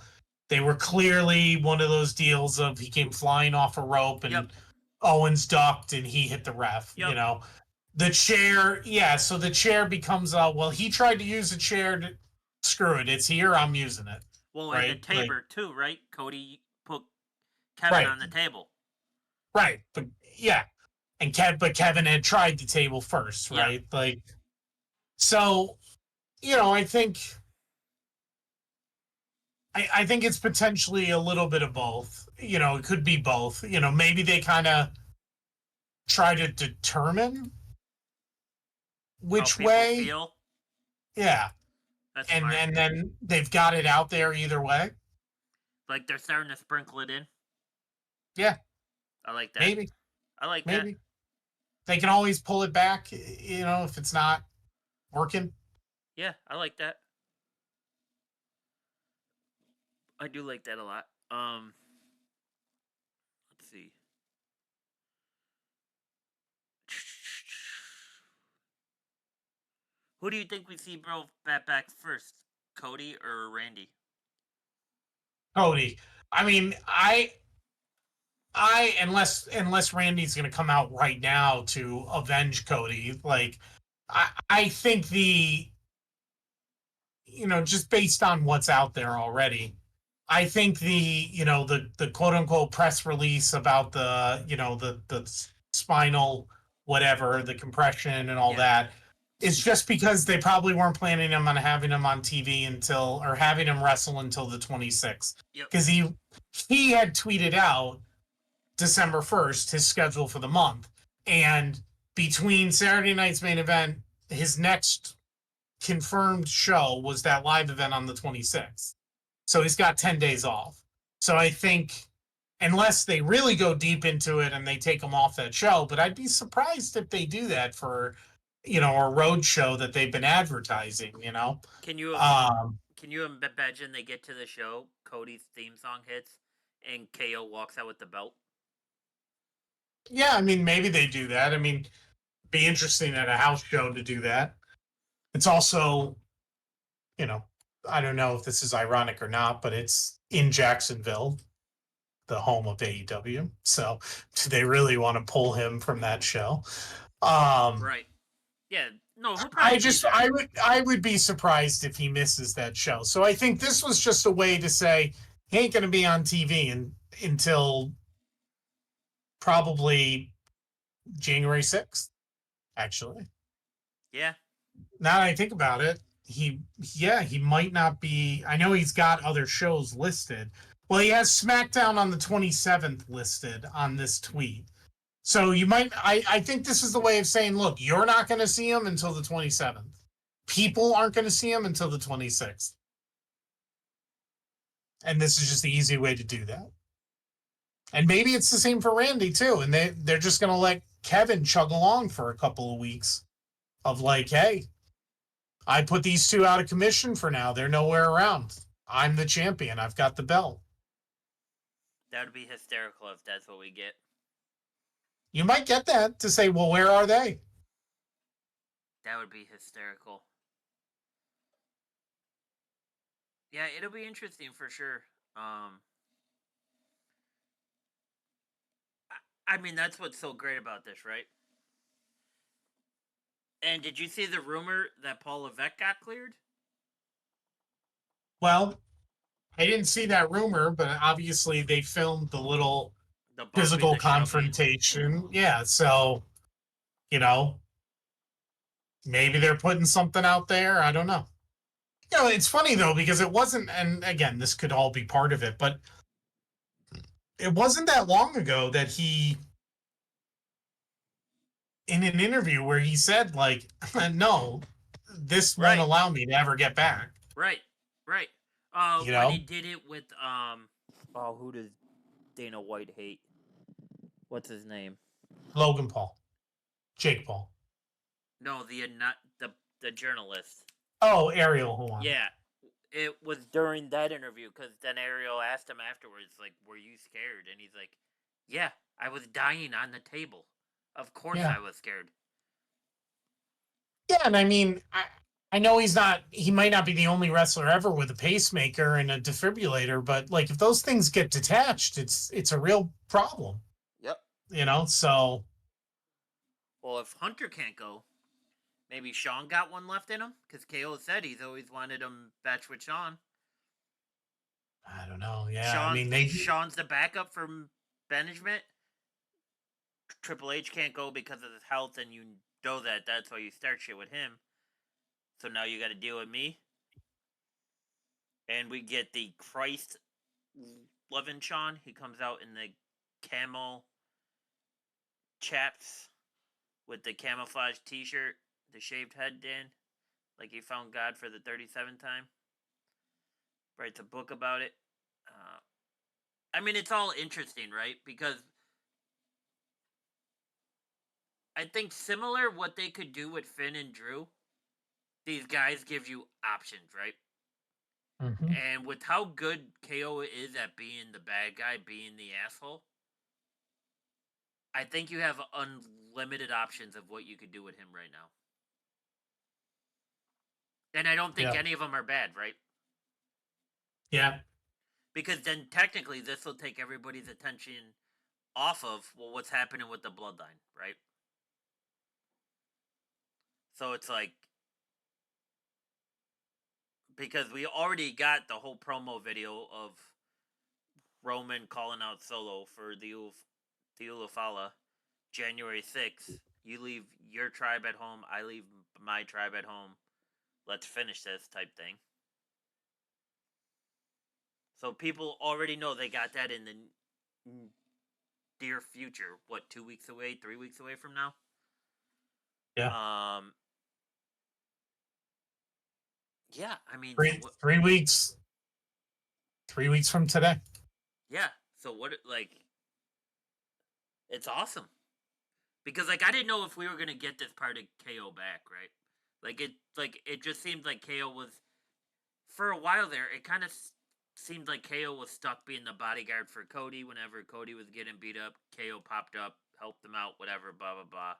They were clearly one of those deals of he came flying off a rope Yep. and Owens ducked and he hit the ref, Yep. The chair, yeah, so the chair becomes well, he tried to use a chair to screw it. It's here, I'm using it. Well, and the Right? Like Tabor too, right? Cody put Kevin right, on the table. right. But yeah. But Kevin had tried the table first, Yeah. right? Like so, I think I think it's potentially a little bit of both. It could be both. Maybe they kind of try to determine How which people way. feel. Yeah. That's And smart. then they've got it out there either way. Like they're starting to sprinkle it in. Yeah. I like that. Maybe. I like that. Maybe. They can always pull it back, if it's not working. Yeah, I like that. I do like that a lot. Let's see. Who do you think we see bro back first? Cody or Randy? Cody. I mean, unless Randy's going to come out right now to avenge Cody, like I think just based on what's out there already, I think the quote unquote press release about the spinal whatever, the compression and all Yeah. that is just because they probably weren't planning on having him on TV or having him wrestle until the 26th. Yep. Because he had tweeted out December 1st, his schedule for the month. And between Saturday night's main event, his next confirmed show was that live event on the 26th. So he's got 10 days off. So I think, unless they really go deep into it and they take him off that show, but I'd be surprised if they do that for, a road show that they've been advertising, Can you Um, can you imagine they get to the show, Cody's theme song hits, and KO walks out with the belt? yeah, I mean, maybe they do that. I mean, be interesting at a house show to do that. It's also, I don't know if this is ironic or not, but it's in Jacksonville, the home of AEW. So do they really want to pull him from that show? Right. Yeah. No, he'll I probably be just there. I would be surprised if he misses that show. So I think this was just a way to say he ain't going to be on TV until probably January 6th, actually. Yeah. Now that I think about it, he might not be. I know he's got other shows listed. Well, he has SmackDown on the 27th listed on this tweet. So you might I think this is the way of saying, look, you're not going to see him until the 27th. People aren't going to see him until the 26th. And this is just the easy way to do that. And maybe it's the same for Randy too. And they're just going to let Kevin chug along for a couple of weeks of like, hey, I put these two out of commission for now. They're nowhere around. I'm the champion. I've got the belt. That would be hysterical if that's what we get. You might get that to say, well, where are they? That would be hysterical. Yeah, it'll be interesting for sure. I mean, that's what's so great about this, right? And did you see the rumor that Paul Levesque got cleared? Well, I didn't see that rumor, but obviously they filmed the little The bumping, physical the shoving. confrontation. Yeah, so maybe they're putting something out there. I don't know. It's funny though because it wasn't, and again, this could all be part of it, but it wasn't that long ago that he, in an interview where he said like, no, this Right. won't allow me to ever get back. Right. You When know? he did it with oh, who does Dana White hate? What's his name? Logan Paul, Jake Paul. No, not the journalist. Oh, Ariel Helwani. Yeah, it was during that interview because then Ariel asked him afterwards, like, "Were you scared?" And he's like, "Yeah, I was dying on the table. Of course, Yeah. I was scared." Yeah, and I mean, I know he might not be the only wrestler ever with a pacemaker and a defibrillator, but like if those things get detached, it's a real problem, Yep. So Well, if Hunter can't go, maybe Sean got one left in him because KO said he's always wanted him match with Sean. I don't know. Yeah, I mean Sean's the backup for management. Triple H can't go because of his health, and you know that. That's why you start shit with him. So now you got to deal with me, and we get the Christ loving Sean. He comes out in the camel chaps with the camouflage T-shirt, the shaved head. Dan, like he found God for the 37th time. Writes a book about it. I mean, it's all interesting, right? Because I think similar what they could do with Finn and Drew. These guys give you options, right? mhm. And with how good KO is at being the bad guy, being the asshole, I think you have unlimited options of what you could do with him right now. And I don't think Yeah. any of them are bad, right? Yeah. Because then technically this will take everybody's attention off of what's happening with the bloodline, right? So it's like because we already got the whole promo video of Roman calling out Solo for the Ulafala January 6th. You leave your tribe at home, I leave my tribe at home. Let's finish this type thing. So people already know they got that in the near future. What, 2 weeks away, 3 weeks away from now? Yeah. Yeah, I mean, so Three what? 3 weeks. 3 weeks from today. Yeah, so what? Like, it's awesome because like I didn't know if we were gonna get this part of KO back, right? Like it just seemed like KO was for a while there. It kind of seemed like KO was stuck being the bodyguard for Cody. Whenever Cody was getting beat up, KO popped up, helped him out, whatever, blah blah blah.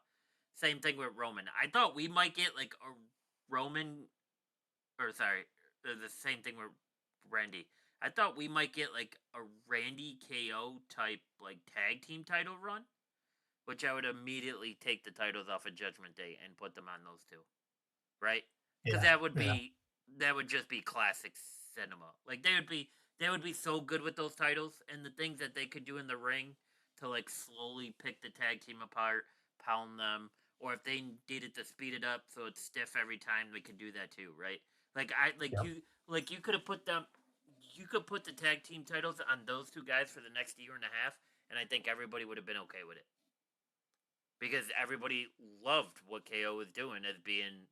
Same thing with Roman. I thought we might get like a Roman, or sorry, the same thing with Randy. I thought we might get like a Randy KO type like tag team title run, which I would immediately take the titles off of Judgment Day and put them on those two, right? Because Yeah. Yeah. that would just be classic cinema. Like they would be so good with those titles and the things that they could do in the ring to like slowly pick the tag team apart, pound them, or if they needed to speed it up so it's stiff every time, they could do that too, right? Yep. You could have put them you could put the tag team titles on those two guys for the next year and a half, and I think everybody would have been okay with it because everybody loved what KO was doing as being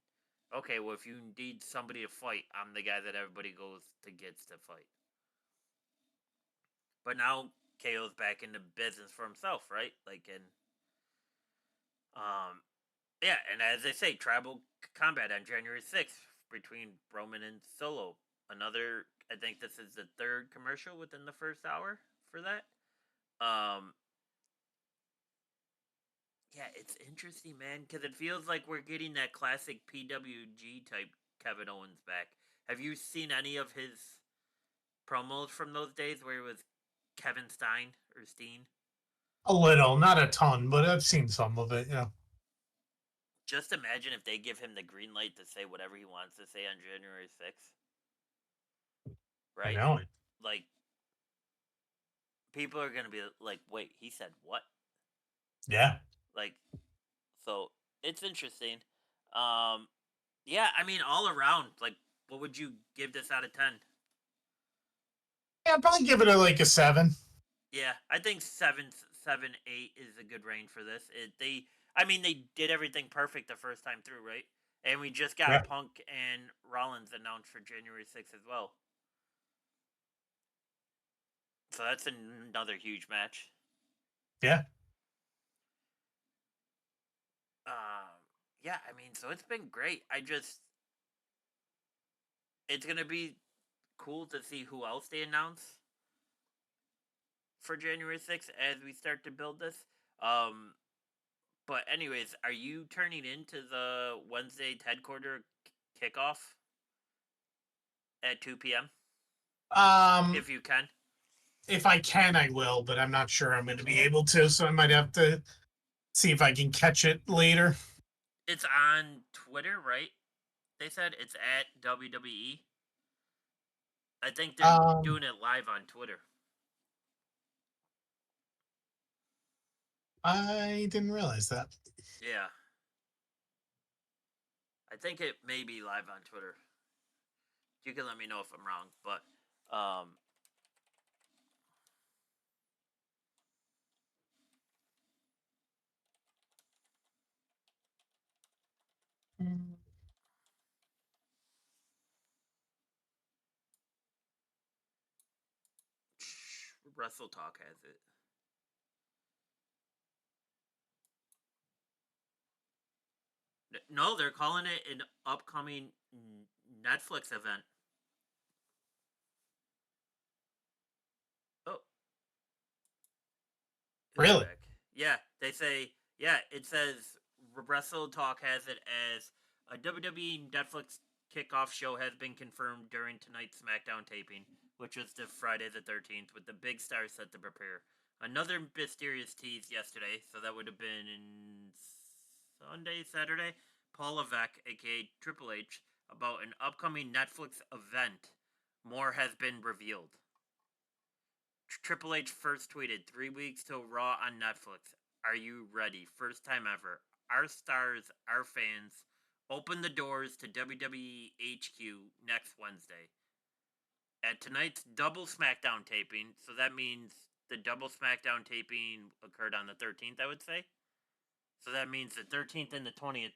okay. Well, if you need somebody to fight, I'm the guy that everybody goes to gets to fight. But now KO's back into business for himself, right? Like um, yeah, and as they say, tribal combat on January 6th between Roman and Solo. Another, I think this is the third commercial within the first hour for that. Um, yeah, it's interesting, man, because it feels like we're getting that classic PWG type Kevin Owens back. Have you seen any of his promos from those days where it was Kevin Stein or Steen? A little, not a ton, but I've seen some of it. Yeah. Just imagine if they give him the green light to say whatever he wants to say on January 6th, I right? know. Like, people are going to be like, wait, he said what? Yeah. Like, so it's interesting. Um, yeah, I mean, all around, like, what would you give this out of 10? Yeah, I'd probably give it a 7. Yeah, I think 8 is a good range for this. I mean, they did everything perfect the first time through, right? And we just got Yeah. Punk and Rollins announced for January 6th as well. So that's another huge match. Yeah. Um, yeah, I mean, so it's been great. It's gonna be cool to see who else they announce for January 6th as we start to build this. Um, but anyways, are you turning into the Wednesday headquarter kickoff at 2 p.m. Um, if you can? if I can, I will, but I'm not sure I'm going to be able to, so I might have to see if I can catch it later. It's on Twitter, right? They said it's at WWE. I think they're doing it live on Twitter. I didn't realize that. Yeah. I think it may be live on Twitter. You can let me know if I'm wrong, but Wrestle Talk has it. No, they're calling it an upcoming Netflix event. Oh, Really? yeah, they say, yeah, it says Wrestle Talk has it as a WWE Netflix kickoff show has been confirmed during tonight's SmackDown taping, which was the Friday the 13th, with the big stars set to prepare. Another mysterious tease yesterday, so that would have been in Saturday. Paul Levesque, aka Triple H, about an upcoming Netflix event. More has been revealed. Triple H first tweeted 3 weeks till Raw on Netflix. Are you ready? First time ever. Our stars, our fans, open the doors to WWE HQ next Wednesday. At tonight's double SmackDown taping, so that means the double SmackDown taping occurred on the 13th, I would say. So that means the 13th and the 20th.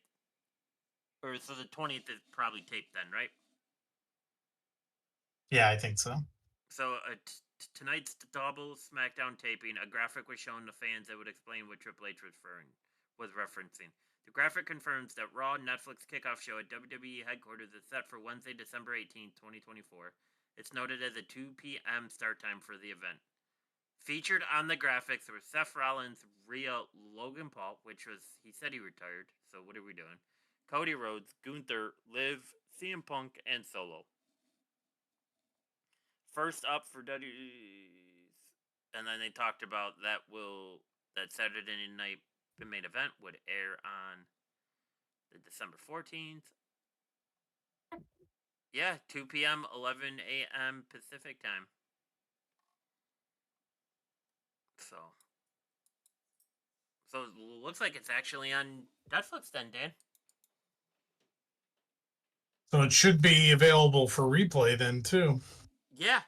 Or so the 20th is probably taped then, right? Yeah, I think so. So tonight's double SmackDown taping, a graphic was shown to fans that would explain what Triple H was referencing. The graphic confirms that Raw Netflix kickoff show at WWE headquarters is set for Wednesday, December 18th, 2024. It's noted as a 2 p.m. start time for the event. Featured on the graphics were Seth Rollins, Rhea, Logan Paul, he said he retired, so what are we doing? Cody Rhodes, Gunther, Liv, CM Punk, and Solo. First up for WWE's, and then they talked about that Saturday night the main event would air on the December 14th. Yeah, 2 p.m., 11 a.m. Pacific time. So it looks like it's actually on Netflix then, Dan. So it should be available for replay then too. Yeah.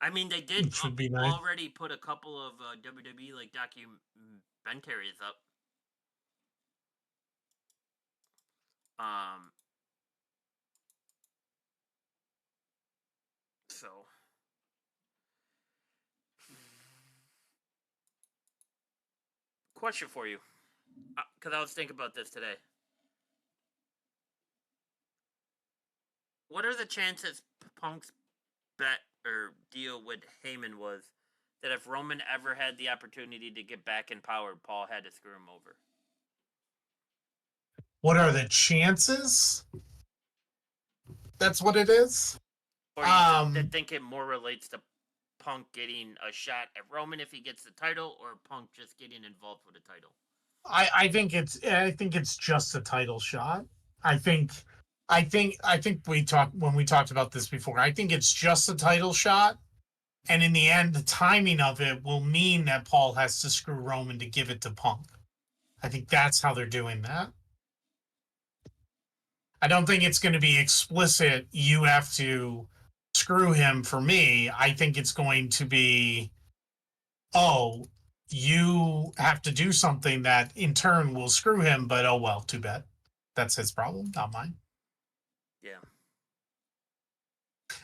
I mean, they did be nice. already put a couple of WWE like documentaries up. So question for you, because I was thinking about this today. What are the chances Punk's bet or deal with Heyman was that if Roman ever had the opportunity to get back in power, Paul had to screw him over? What are the chances? That's what it is? Or you think it more relates to Punk getting a shot at Roman if he gets the title, or Punk just getting involved with the title? I think it's just a title shot. I think we talked about this before. I think it's just a title shot, and in the end, the timing of it will mean that Paul has to screw Roman to give it to Punk. I think that's how they're doing that. I don't think it's going to be explicit. You have to screw him for me. I think it's going to be, oh, you have to do something that in turn will screw him, but oh well, too bad. That's his problem, not mine. Yeah.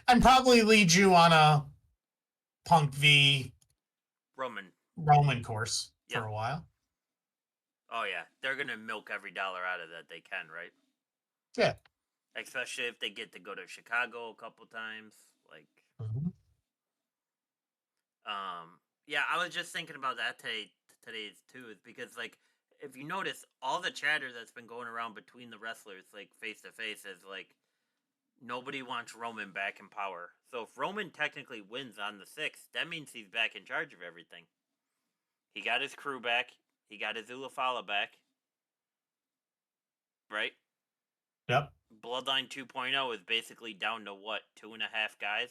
And probably lead you on a Punk v Roman course for a while. Oh yeah, they're gonna milk every dollar out of that they can, right? Yeah. Especially if they get to go to Chicago a couple times. Like, Mhm. yeah, I was just thinking about that today's too, is because like if you notice all the chatter that's been going around between the wrestlers, like face to face, is like nobody wants Roman back in power. So if Roman technically wins on the 6th, that means he's back in charge of everything. He got his crew back. He got his Ulafala back. Right? Yep. Bloodline 2.0 is basically down to what, 2.5 guys?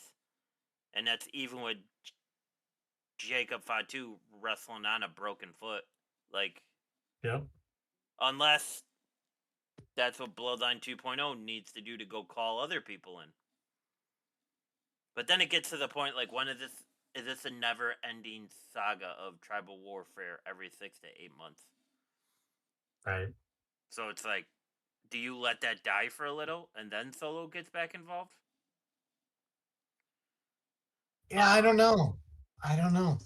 And that's even with Jacob Fatu wrestling on a broken foot. Like, Yep. unless that's what Bloodline 2.0 needs to do to go call other people in. But then it gets to the point, like, when is this a never-ending saga of tribal warfare every 6 to 8 months? Right. So it's like, do you let that die for a little and then Solo gets back involved? Yeah, I don't know. I don't know.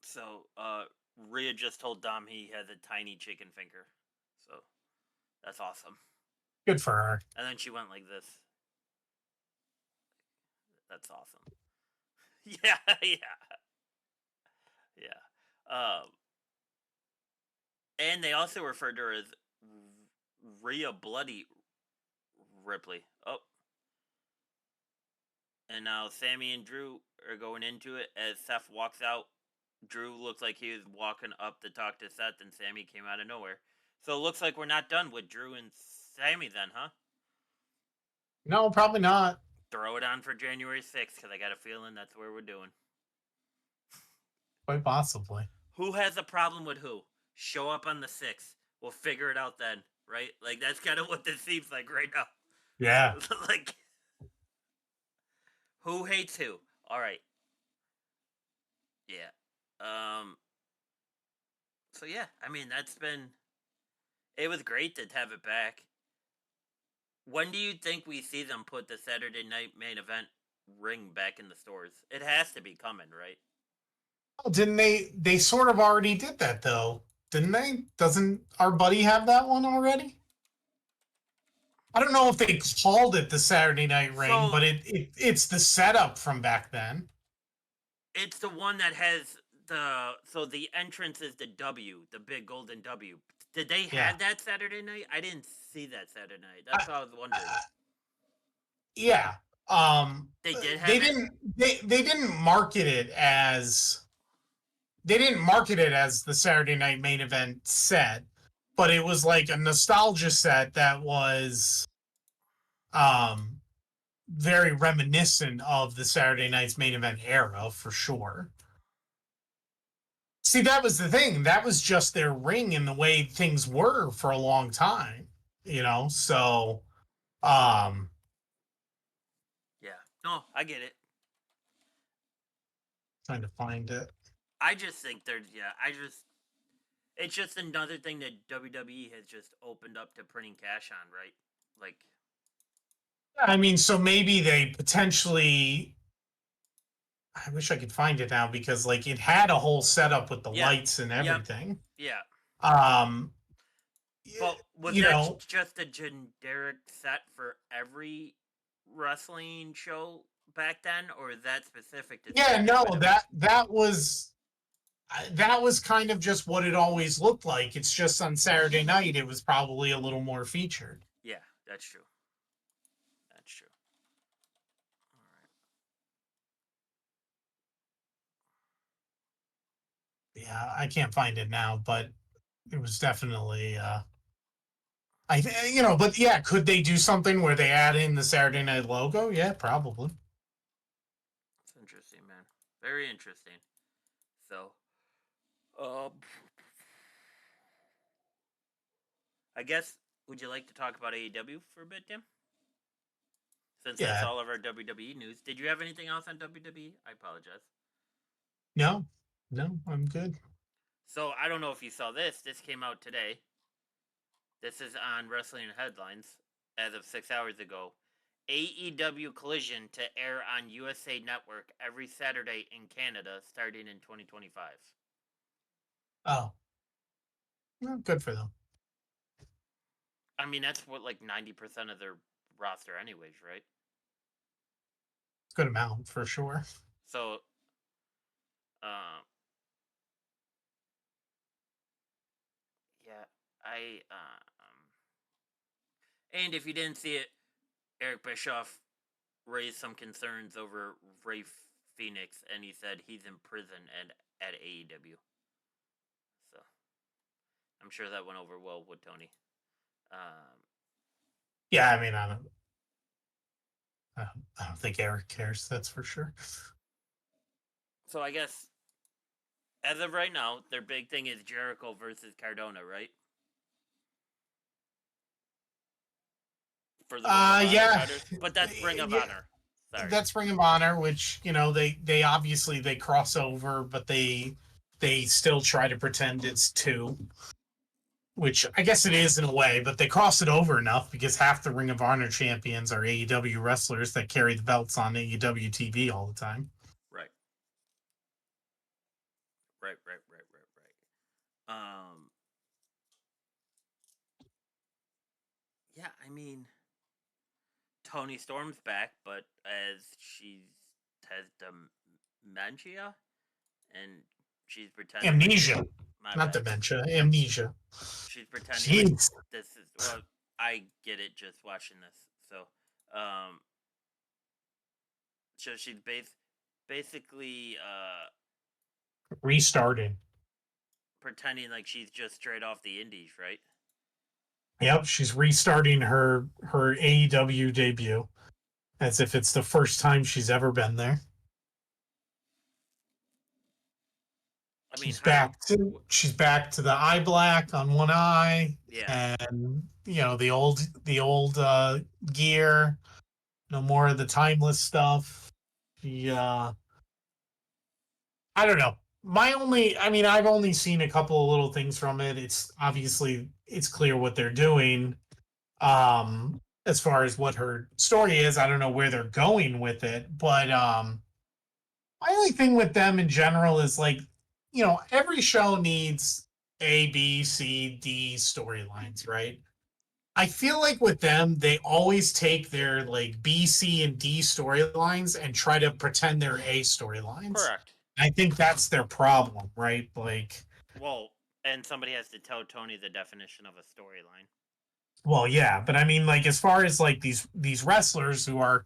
So, Rhea just told Dom he has a tiny chicken finger. So, that's awesome. Good for her. And then she went like this. That's awesome. Yeah, yeah. Yeah. And they also referred to her as Rhea Bloody Ripley. Oh. And now Sammy and Drew are going into it as Seth walks out. Drew looked like he was walking up to talk to Seth, and Sammy came out of nowhere. So it looks like we're not done with Drew and Sammy then, huh? No, probably not. Throw it on for January 6th, because I got a feeling that's where we're doing. Quite possibly. Who has a problem with who? Show up on the 6th. We'll figure it out then, right? Like, that's kind of what this seems like right now. Yeah. Like, who hates who? All right. Yeah. So yeah, I mean, it was great to have it back. When do you think we see them put the Saturday night main event ring back in the stores? It has to be coming, right? Oh, didn't they? They sort of already did that though, didn't they? Doesn't our buddy have that one already? I don't know if they called it the Saturday Night Ring, So but it's the setup from back then. it's the one that has the entrance is the W, the big golden W. Did they Yeah. have that Saturday night? I didn't see that Saturday night. I, That's what I was wondering. yeah. They did have They it. didn't. They didn't market it as. They didn't market it as the Saturday Night Main Event set, but it was like a nostalgia set that was um very reminiscent of the Saturday Night's Main Event era for sure. See, that was the thing. That was just their ring and the way things were for a long time, you know? So, um, Yeah. No, I get it. trying to find it. I just think it's just another thing that WWE has just opened up to printing cash on, right? Like, I mean, so maybe they potentially. I wish I could find it now because, like, it had a whole setup with the yeah, lights and everything. yeah. Um, But was you that know, just a generic set for every wrestling show back then, or is that specific to? yeah, Saturday no, Night? that was kind of just what it always looked like. It's just on Saturday night, it was probably a little more featured. Yeah, that's true. That's true. All Yeah, I can't find it now, but it was definitely but yeah, could they do something where they add in the Saturday Night logo? Yeah, probably. It's interesting, man. Very interesting. So, uh, I guess would you like to talk about AEW for a bit, Tim? Since that's Yeah. all of our WWE news. Did you have anything else on WWE? I apologize. No, no, I'm good. So I don't know if you saw this. This came out today. This is on Wrestling Headlines as of 6 hours ago. AEW Collision to air on USA Network every Saturday in Canada starting in 2025. Oh, well, good for them. I mean, that's what like 90% of their roster, anyways, right? Good amount for sure. So, um, yeah, and if you didn't see it, Eric Bischoff raised some concerns over Ray Phoenix, and he said he's in prison at AEW. So, I'm sure that went over well with Tony. Yeah, I mean, I don't think Eric cares. That's for sure. So I guess as of right now, their big thing is Jericho versus Cardona, right? For the Ring of Honor Yeah, titles, but that's Ring of yeah. Honor. Sorry. That's Ring of Honor, which they obviously they cross over, but they still try to pretend it's two, which I guess it is in a way, but they cross it over enough because half the Ring of Honor champions are AEW wrestlers that carry the belts on AEW TV all the time. Right. Right. Yeah, I mean, Tony Storm's back, but as she has dementia, and she's pretending Amnesia, my not bad. dementia, amnesia. She's pretending like Jeez. this is well. I get it just watching this. So, um, so she's basically Restarting. pretending like she's just straight off the indies, right? Yep, she's restarting her AEW debut as if it's the first time she's ever been there. I mean, She's back to the eye black on one eye, yeah, and the old gear. No more of the timeless stuff. Yeah, I don't know. I mean, I've only seen a couple of little things from it. It's clear what they're doing. As far as what her story is, I don't know where they're going with it, but my only thing with them in general is like, every show needs A, B, C, D storylines, right? I feel like with them, they always take their like B, C, and D storylines and try to pretend they're A storylines. correct. I think that's their problem, right? Like, Well, and somebody has to tell Tony the definition of a storyline. well, yeah, but I mean, like, as far as like these wrestlers who are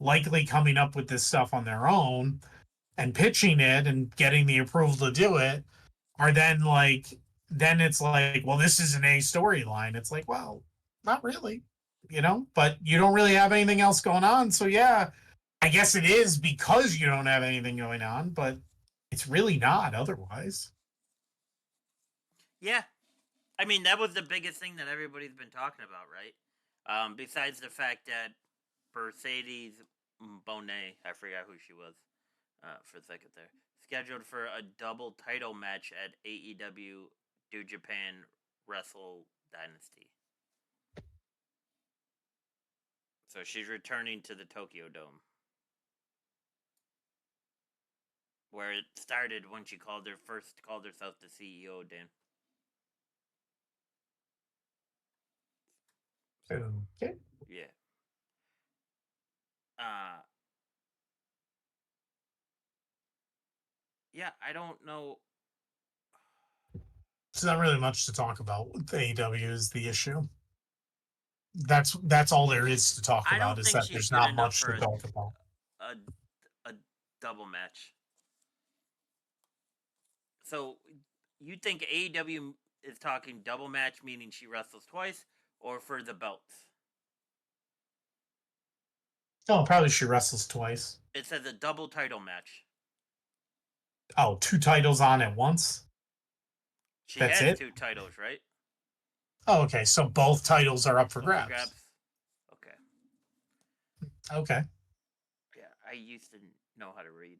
likely coming up with this stuff on their own and pitching it and getting the approval to do it, are then it's like, well, this is an A storyline. It's like, well, not really, but you don't really have anything else going on. So yeah, I guess it is because you don't have anything going on, but it's really not otherwise. Yeah, I mean that was the biggest thing that everybody's been talking about, right? Besides the fact that Mercedes Bonet, I forgot who she was for a second there, scheduled for a double title match at AEW New Japan Wrestle Dynasty. So she's returning to the Tokyo Dome, where it started when she called herself the CEO. Dan. Okay. Yeah. Yeah, I don't know. It's not really much to talk about with AEW is the issue. That's all there is to talk I about don't is think that she's there's good not enough much for to talk about. a, a double match. So you think AEW is talking double match, meaning she wrestles twice, or for the belts? Oh, probably she wrestles twice. It says a double title match. Oh, two titles on at once. She That's has it. two titles, right? Oh, okay. So both titles are up for Up for grabs. grabs. Okay. Okay. Yeah, I used to know how to read.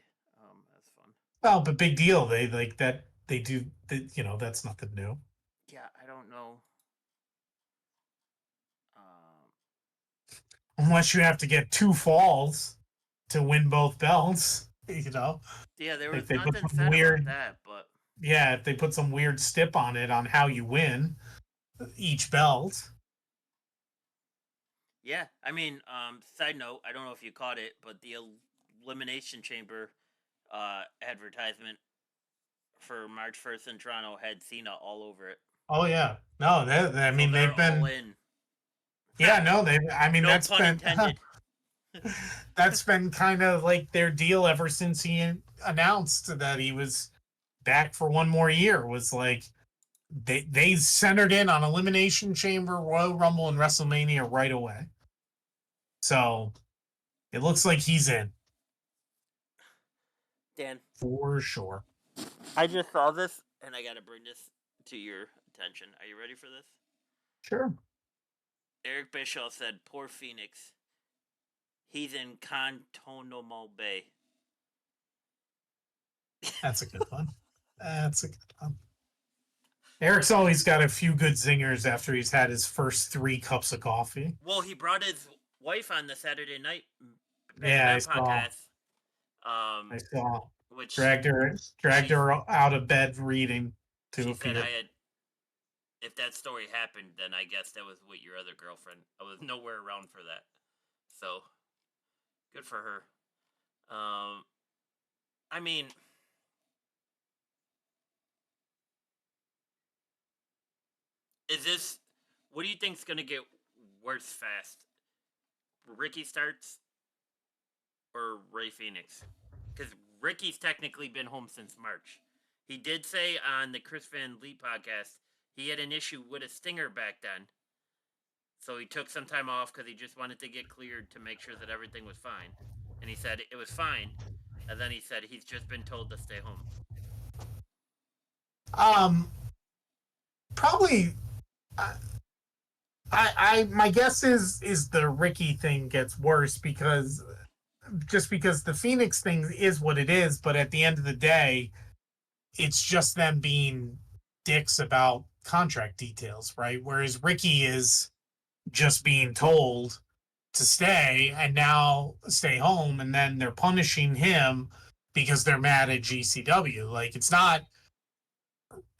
That's fun. Well, but big deal. They like that. They do. That's nothing new. Yeah, I don't know. unless you have to get 2 falls to win both belts. You know, Yeah, there like was they put nothing some said about weird, that, but yeah, if they put some weird stip on it on how you win each belt. yeah, I mean, side note, I don't know if you caught it, but the Elimination Chamber advertisement for March 1st in Toronto had Cena all over it. Oh yeah, no, I So mean they're they've all been, in. yeah, no, they, I mean No that's pun been intended. that's been kind of like their deal ever since he announced that he was back for one more year. Was like they centered in on Elimination Chamber, Royal Rumble, and WrestleMania right away. So it looks like he's in Dan, for sure. I just saw this and I got to bring this to your attention. Are you ready for this? Sure, Eric Bischoff said, "Poor Phoenix. He's in Guantanamo Bay." that's a good one. That's a good one. Eric's always got a few good zingers after he's had his first 3 cups of coffee. Well, he brought his wife on the Saturday night Bang Yeah, Bang podcast, I saw. which Dragged her out of bed reading to she a said few. I had. If that story happened, then I guess that was with your other girlfriend. I was nowhere around for that, so good for her. I mean, is this? What do you think's gonna get worse fast? Ricky Starks or Ray Phoenix? Because Ricky's technically been home since March. He did say on the Chris Van Lee podcast he had an issue with a stinger back then. So he took some time off because he just wanted to get cleared to make sure that everything was fine. And he said it was fine. And then he said he's just been told to stay home. Probably. My guess is the Ricky thing gets worse because just because the Phoenix thing is what it is, but at the end of the day, it's just them being dicks about contract details, right? Whereas Ricky is just being told to stay and now stay home, and then they're punishing him because they're mad at GCW. Like it's not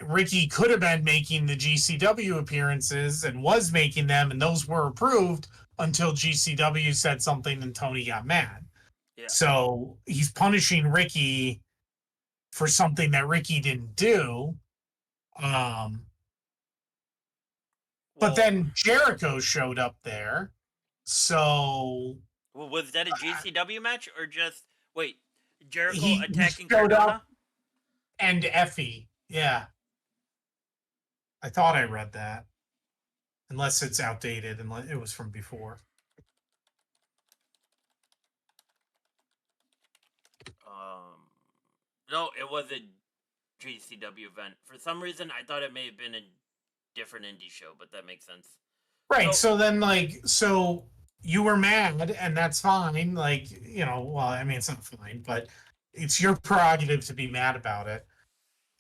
Ricky could have been making the GCW appearances and was making them, and those were approved until GCW said something and Tony got mad. Yeah. So he's punishing Ricky for something that Ricky didn't do. Um, but then Jericho showed up there. So was that a GCW match or just wait? Jericho he attacking showed Cardona? up and Effie. Yeah. I thought I read that. Unless it's outdated, unless it was from before. No, it was a GCW event. For some reason, I thought it may have been a different indie show, but that makes sense. Right. So then, like, so you were mad, and that's fine. Like, well, I mean, it's not fine, but it's your prerogative to be mad about it.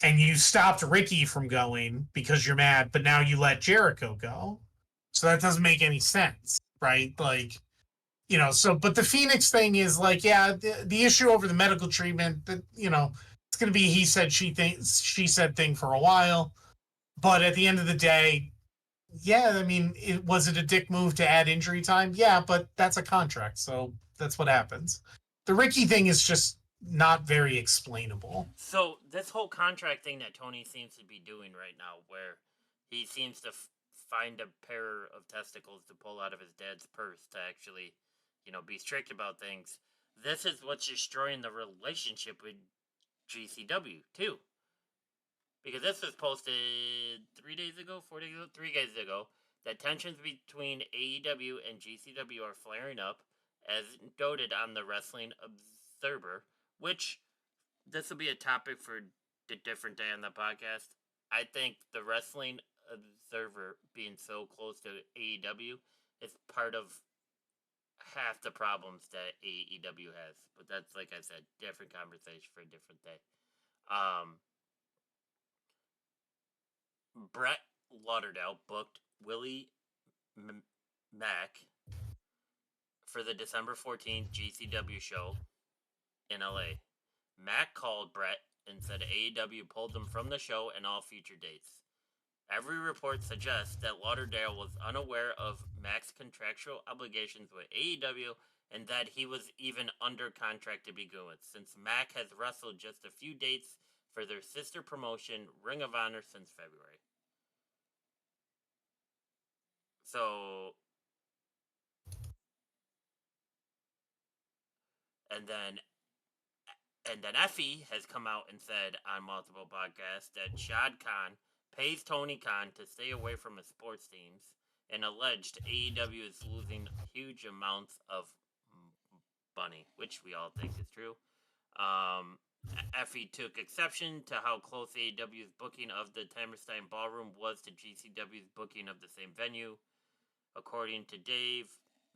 And you stopped Ricky from going because you're mad, but now you let Jericho go. So that doesn't make any sense, right? Like, so, but the Phoenix thing is like, yeah, the issue over the medical treatment, that, it's going to be he said, she said thing for a while. But at the end of the day, yeah, I mean, was it a dick move to add injury time? Yeah, but that's a contract, so that's what happens. The Ricky thing is just not very explainable. So this whole contract thing that Tony seems to be doing right now, where he seems to find a pair of testicles to pull out of his dad's purse to actually, be strict about things. This is what's destroying the relationship with GCW too. Because this was posted 3 days ago, 4 days ago, 3 days ago, that tensions between AEW and GCW are flaring up, as noted on the Wrestling Observer, which this will be a topic for a different day on the podcast. I think the Wrestling Observer being so close to AEW is part of half the problems that AEW has. But that's, like I said, different conversation for a different day. Brett Lauderdale booked Willie Mack for the December 14th GCW show in LA. Mac called Brett and said AEW pulled them from the show and all future dates. Every report suggests that Lauderdale was unaware of Mac's contractual obligations with AEW and that he was even under contract to begin with, since Mac has wrestled just a few dates for their sister promotion, Ring of Honor, since February. So, and then Effie has come out and said on multiple podcasts that Shad Khan pays Tony Khan to stay away from his sports teams and alleged AEW is losing huge amounts of money, which we all think is true. Effie took exception to how close AEW's booking of the Hammerstein Ballroom was to GCW's booking of the same venue. According to Dave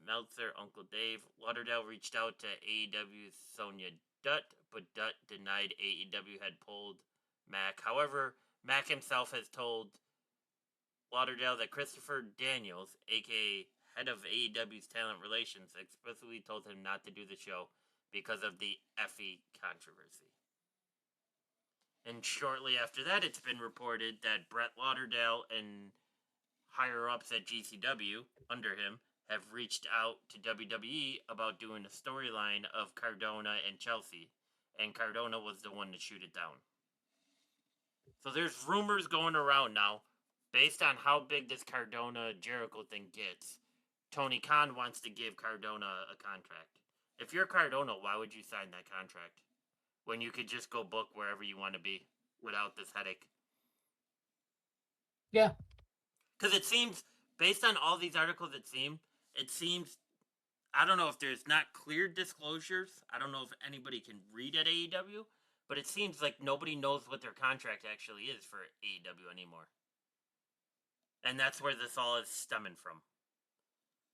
Meltzer, Uncle Dave, Lauderdale reached out to AEW's Sonya Dutt, but Dutt denied AEW had pulled Mac. However, Mac himself has told Lauderdale that Christopher Daniels, aka head of AEW's talent relations, explicitly told him not to do the show because of the Effie controversy. And shortly after that, it's been reported that Brett Lauderdale and higher-ups at GCW, under him, have reached out to WWE about doing a storyline of Cardona and Chelsea, and Cardona was the one to shoot it down. So there's rumors going around now, based on how big this Cardona-Jericho thing gets. Tony Khan wants to give Cardona a contract. If you're Cardona, why would you sign that contract when you could just go book wherever you want to be without this headache? Yeah. Because it seems, based on all these articles, it seems, I don't know if there's not clear disclosures. I don't know if anybody can read at AEW, but it seems like nobody knows what their contract actually is for AEW anymore. And that's where this all is stemming from.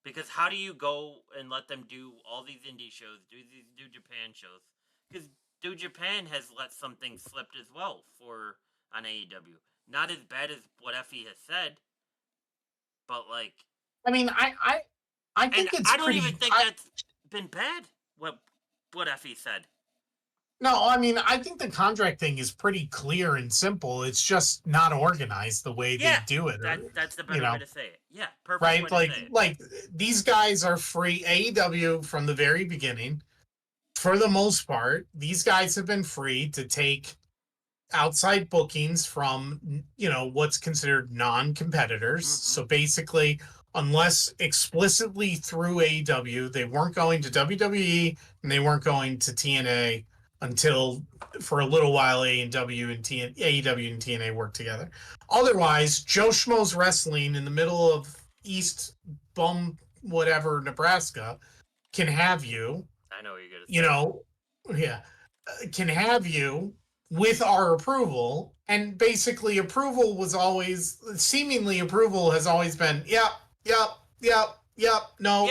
Because how do you go and let them do all these indie shows, do these New Japan shows? Because New Japan has let some things slip as well on AEW. Not as bad as what Effie has said, but like, I mean, I think it's I don't pretty, even think that's been bad. What Effie said. No, I mean, I think the contract thing is pretty clear and simple. It's just not organized the way they do it. That's the better way to say it. Yeah, perfect. Right? Way to say it. Like these guys are free. AEW from the very beginning, for the most part, these guys have been free to take outside bookings from, what's considered non-competitors. Mhm. So basically, unless explicitly through AEW, they weren't going to WWE and they weren't going to TNA until for a little while AEW and TNA worked together. Otherwise, Joe Schmo's Wrestling in the middle of East Bum whatever Nebraska can have you. I know what you're gonna say. Can have you with our approval, and basically approval has always been yep, no, yep, no,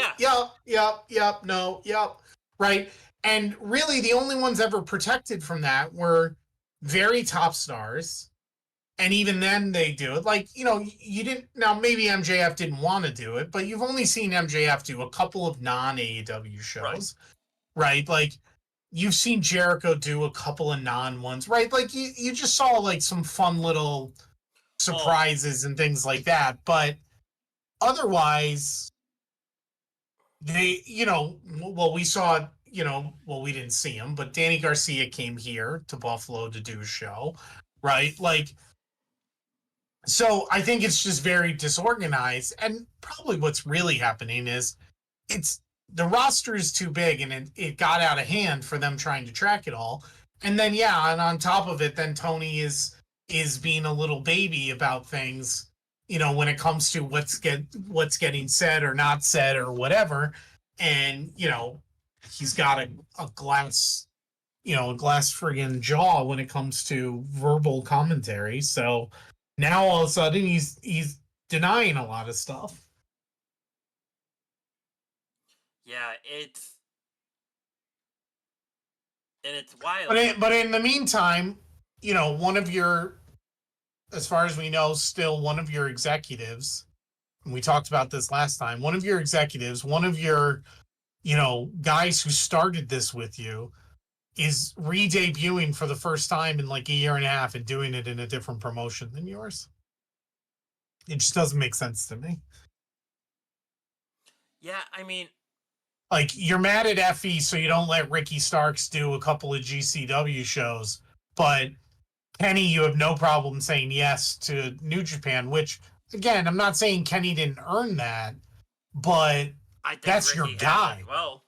yep, right? And really the only ones ever protected from that were very top stars. And even then they do it. Like, you didn't, now maybe MJF didn't want to do it, but you've only seen MJF do a couple of non-AEW shows, right? Like, you've seen Jericho do a couple of non-ones, right? Like, you just saw, like, some fun little surprises and things like that. But otherwise, they, we saw, we didn't see him, but Danny Garcia came here to Buffalo to do a show, right? Like, so I think it's just very disorganized. And probably what's really happening is the roster is too big and it got out of hand for them trying to track it all. And then, and on top of it, then Tony is being a little baby about things, when it comes to what's getting said or not said or whatever. And, he's got a glass friggin' jaw when it comes to verbal commentary. So now all of a sudden he's denying a lot of stuff. Yeah, it's wild. But in the meantime, one of your, as far as we know, still one of your executives, and we talked about this last time, one of your guys who started this with you is re-debuting for the first time in like a year and a half and doing it in a different promotion than yours. It just doesn't make sense to me. Yeah, I mean, like, you're mad at Effie, so you don't let Ricky Starks do a couple of GCW shows, but Kenny, you have no problem saying yes to New Japan, which, again, I'm not saying Kenny didn't earn that, but I think that's Ricky your guy. Well,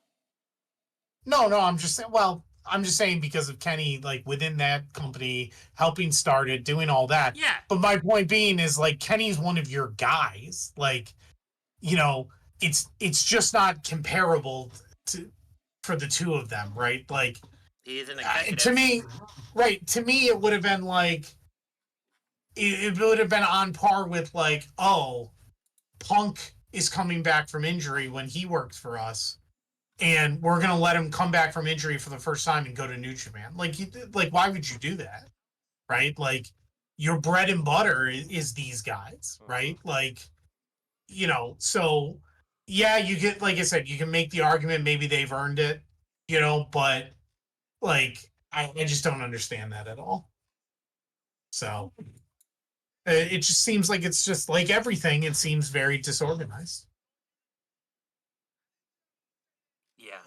no, I'm just saying. Well, I'm just saying because of Kenny, like within that company, helping start it, doing all that. Yeah. But my point being is, like, Kenny's one of your guys. Like, it's just not comparable for the two of them, right? Like, he's an executive. To me, it would have been like, it would have been on par with like, oh, Punk is coming back from injury when he worked for us, and we're gonna let him come back from injury for the first time and go to New Japan. Like, why would you do that, right? Like, your bread and butter is these guys, right? Like, so yeah, you get, like I said, you can make the argument maybe they've earned it, but like, I just don't understand that at all. So it just seems like it's just like everything. It seems very disorganized. Yeah.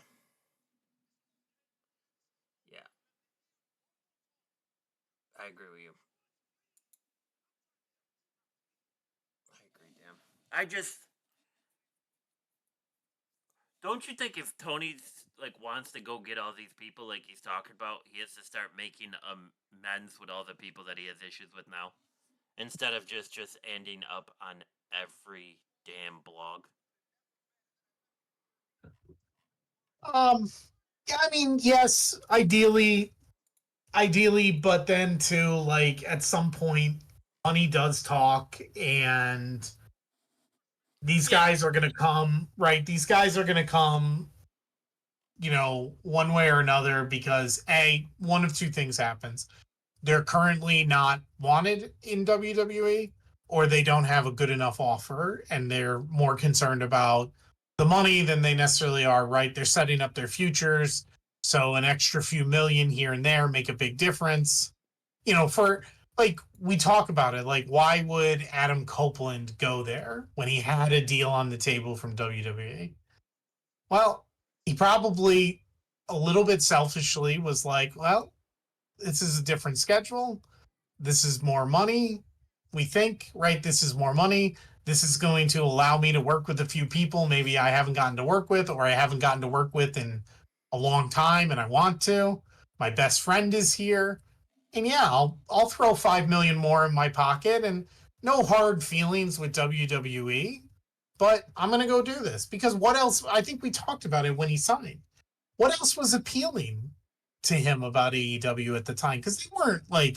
Yeah. I agree with you. I agree, damn. I just don't you think if Tony's like wants to go get all these people like he's talking about, he has to start making amends with all the people that he has issues with now, instead of just ending up on every damn blog. Yeah, I mean, yes, ideally, but then too, like, at some point, money does talk, and these guys are gonna come, right? These guys are gonna come, one way or another, because one of two things happens. They're currently not wanted in WWE, or they don't have a good enough offer, and they're more concerned about the money than they necessarily are, right? They're setting up their futures, so an extra few million here and there make a big difference. For, like, we talk about it, like, why would Adam Copeland go there when he had a deal on the table from WWE? Well, he probably a little bit selfishly was like, well, this is a different schedule. This is more money. We think, right? This is more money. This is going to allow me to work with a few people maybe I haven't gotten to work with, or I haven't gotten to work with in a long time, and I want to. My best friend is here. And yeah, I'll throw 5 million more in my pocket, and no hard feelings with WWE, but I'm going to go do this because what else? I think we talked about it when he signed. What else was appealing to him about AEW at the time? Because they weren't like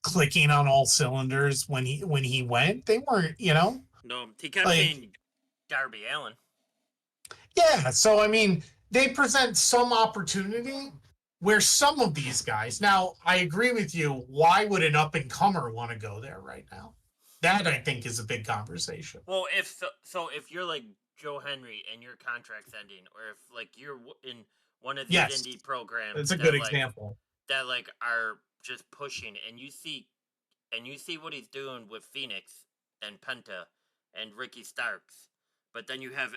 clicking on all cylinders when he went. They weren't, No, he kept like, saying Darby Allin. Yeah, so I mean, they present some opportunity where some of these guys. Now, I agree with you. Why would an up and comer want to go there right now? That, I think, is a big conversation. Well, if you're like Joe Henry and your contract's ending, or if like you're in one of these indie programs, it's a good example that like are just pushing, and you see what he's doing with Phoenix and Penta and Ricky Starks, but then you have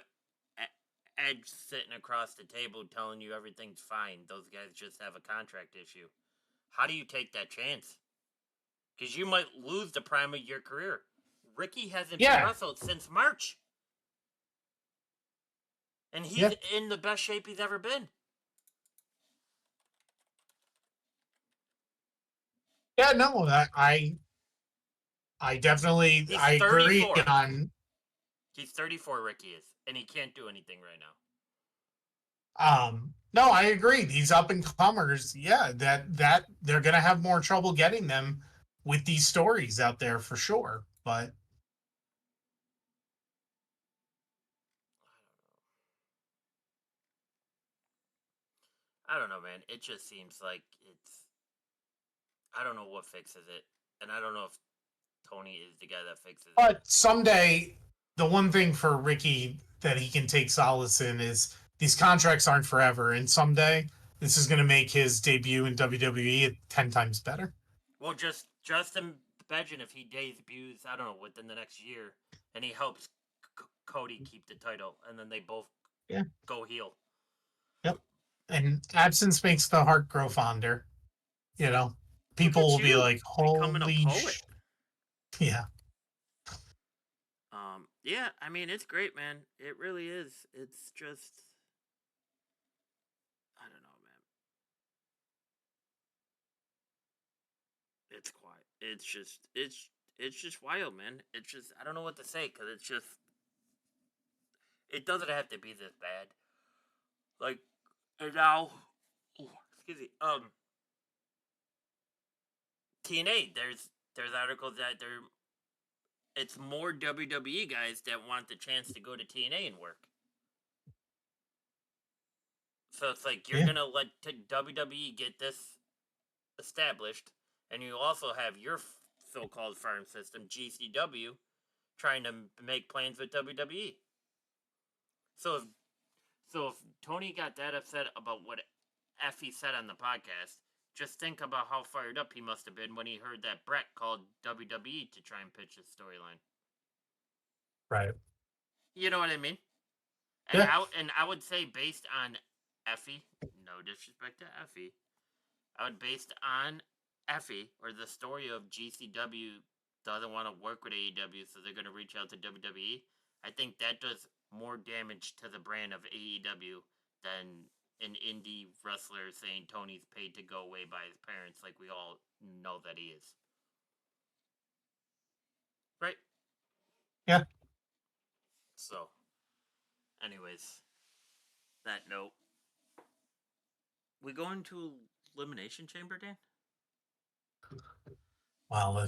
Edge sitting across the table telling you everything's fine. Those guys just have a contract issue. How do you take that chance? Because you might lose the prime of your career. Ricky hasn't been wrestled since March. And he's in the best shape he's ever been. Yeah, no, I definitely I agree on. He's 34, Ricky is, and he can't do anything right now. No, I agree. These up and comers, that they're gonna have more trouble getting them with these stories out there for sure. But I don't know, man. It just seems like I don't know what fixes it, and I don't know if Tony is the guy that fixes it. But someday, the one thing for Ricky that he can take solace in is these contracts aren't forever, and someday this is going to make his debut in WWE 10 times better. Well, just imagine if he debuts, I don't know, within the next year, and he helps Cody keep the title, and then they both go heel. Yep. And absence makes the heart grow fonder. People will be like, "Holy shit!" Yeah. Yeah. I mean, it's great, man. It really is. It's just, I don't know, man. It's quiet. It's just wild, man. It's just, I don't know what to say, because it's just, it doesn't have to be this bad. Like, and now, excuse me, TNA, there's articles that it's more WWE guys that want the chance to go to TNA and work. So it's like, you're going to let WWE get this established, and you also have your so-called farm system, GCW, trying to make plans with WWE. So if Tony got that upset about what Effie said on the podcast, just think about how fired up he must have been when he heard that Brett called WWE to try and pitch his storyline. Right. You know what I mean? And I would say, based on Effie, no disrespect to Effie, I would, based on Effie, or the story of GCW doesn't want to work with AEW, so they're going to reach out to WWE, I think that does more damage to the brand of AEW than an indie wrestler saying Tony's paid to go away by his parents, like we all know that he is. Right? Yeah. So, anyways, that note, we go into Elimination Chamber, Dan? Well,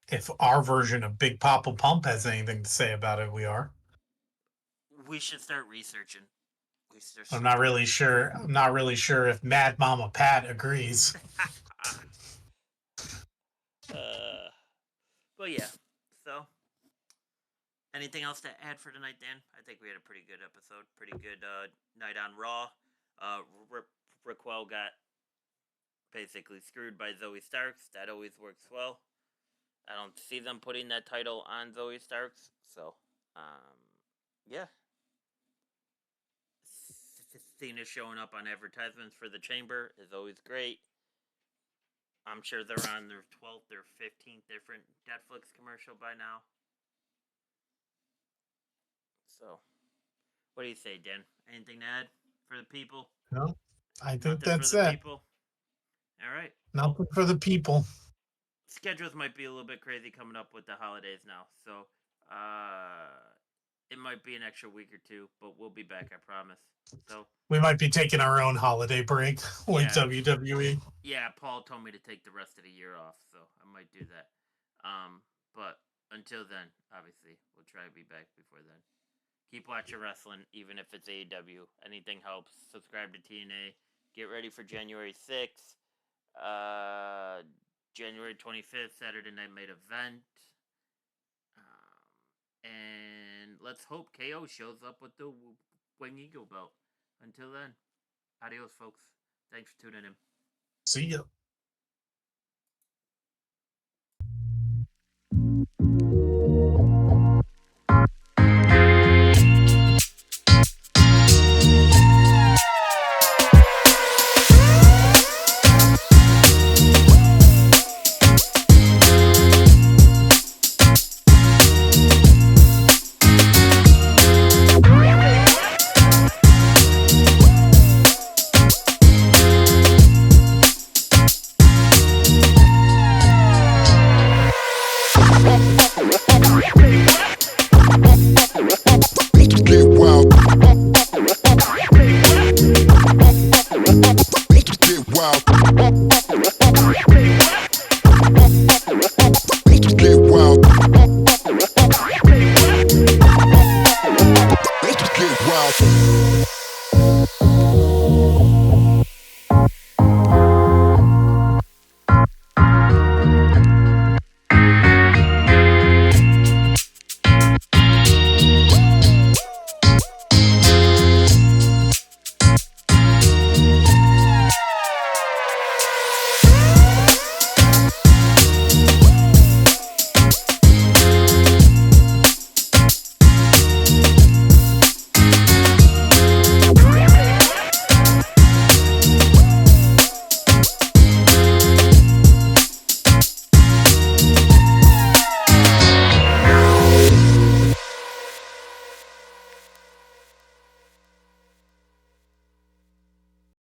if our version of Big Papa Pump has anything to say about it, we are. We should start researching. I'm not really sure. I'm not really sure if Mad Mama Pat agrees. But yeah. So, anything else to add for tonight, Dan? I think we had a pretty good episode. Pretty good night on Raw. Raquel got basically screwed by Zoe Starks. That always works well. I don't see them putting that title on Zoe Starks. So, yeah. Cena showing up on advertisements for the Chamber is always great. I'm sure they're on their 12th or 15th different Netflix commercial by now. So, what do you say, Dan? Anything to add for the people? No, I think Nothing that's for the it. people? All right. Nothing for the people. Schedules might be a little bit crazy coming up with the holidays now, so it might be an extra week or two, but we'll be back, I promise. So we might be taking our own holiday break, like WWE. Yeah, Paul told me to take the rest of the year off, so I might do that. But until then, obviously, we'll try to be back before then. Keep watching wrestling, even if it's AEW. Anything helps. Subscribe to TNA. Get ready for January 6th. January 25th, Saturday Night Main Event. And let's hope KO shows up with the Wing Eagle belt. Until then, adios, folks. Thanks for tuning in. See ya.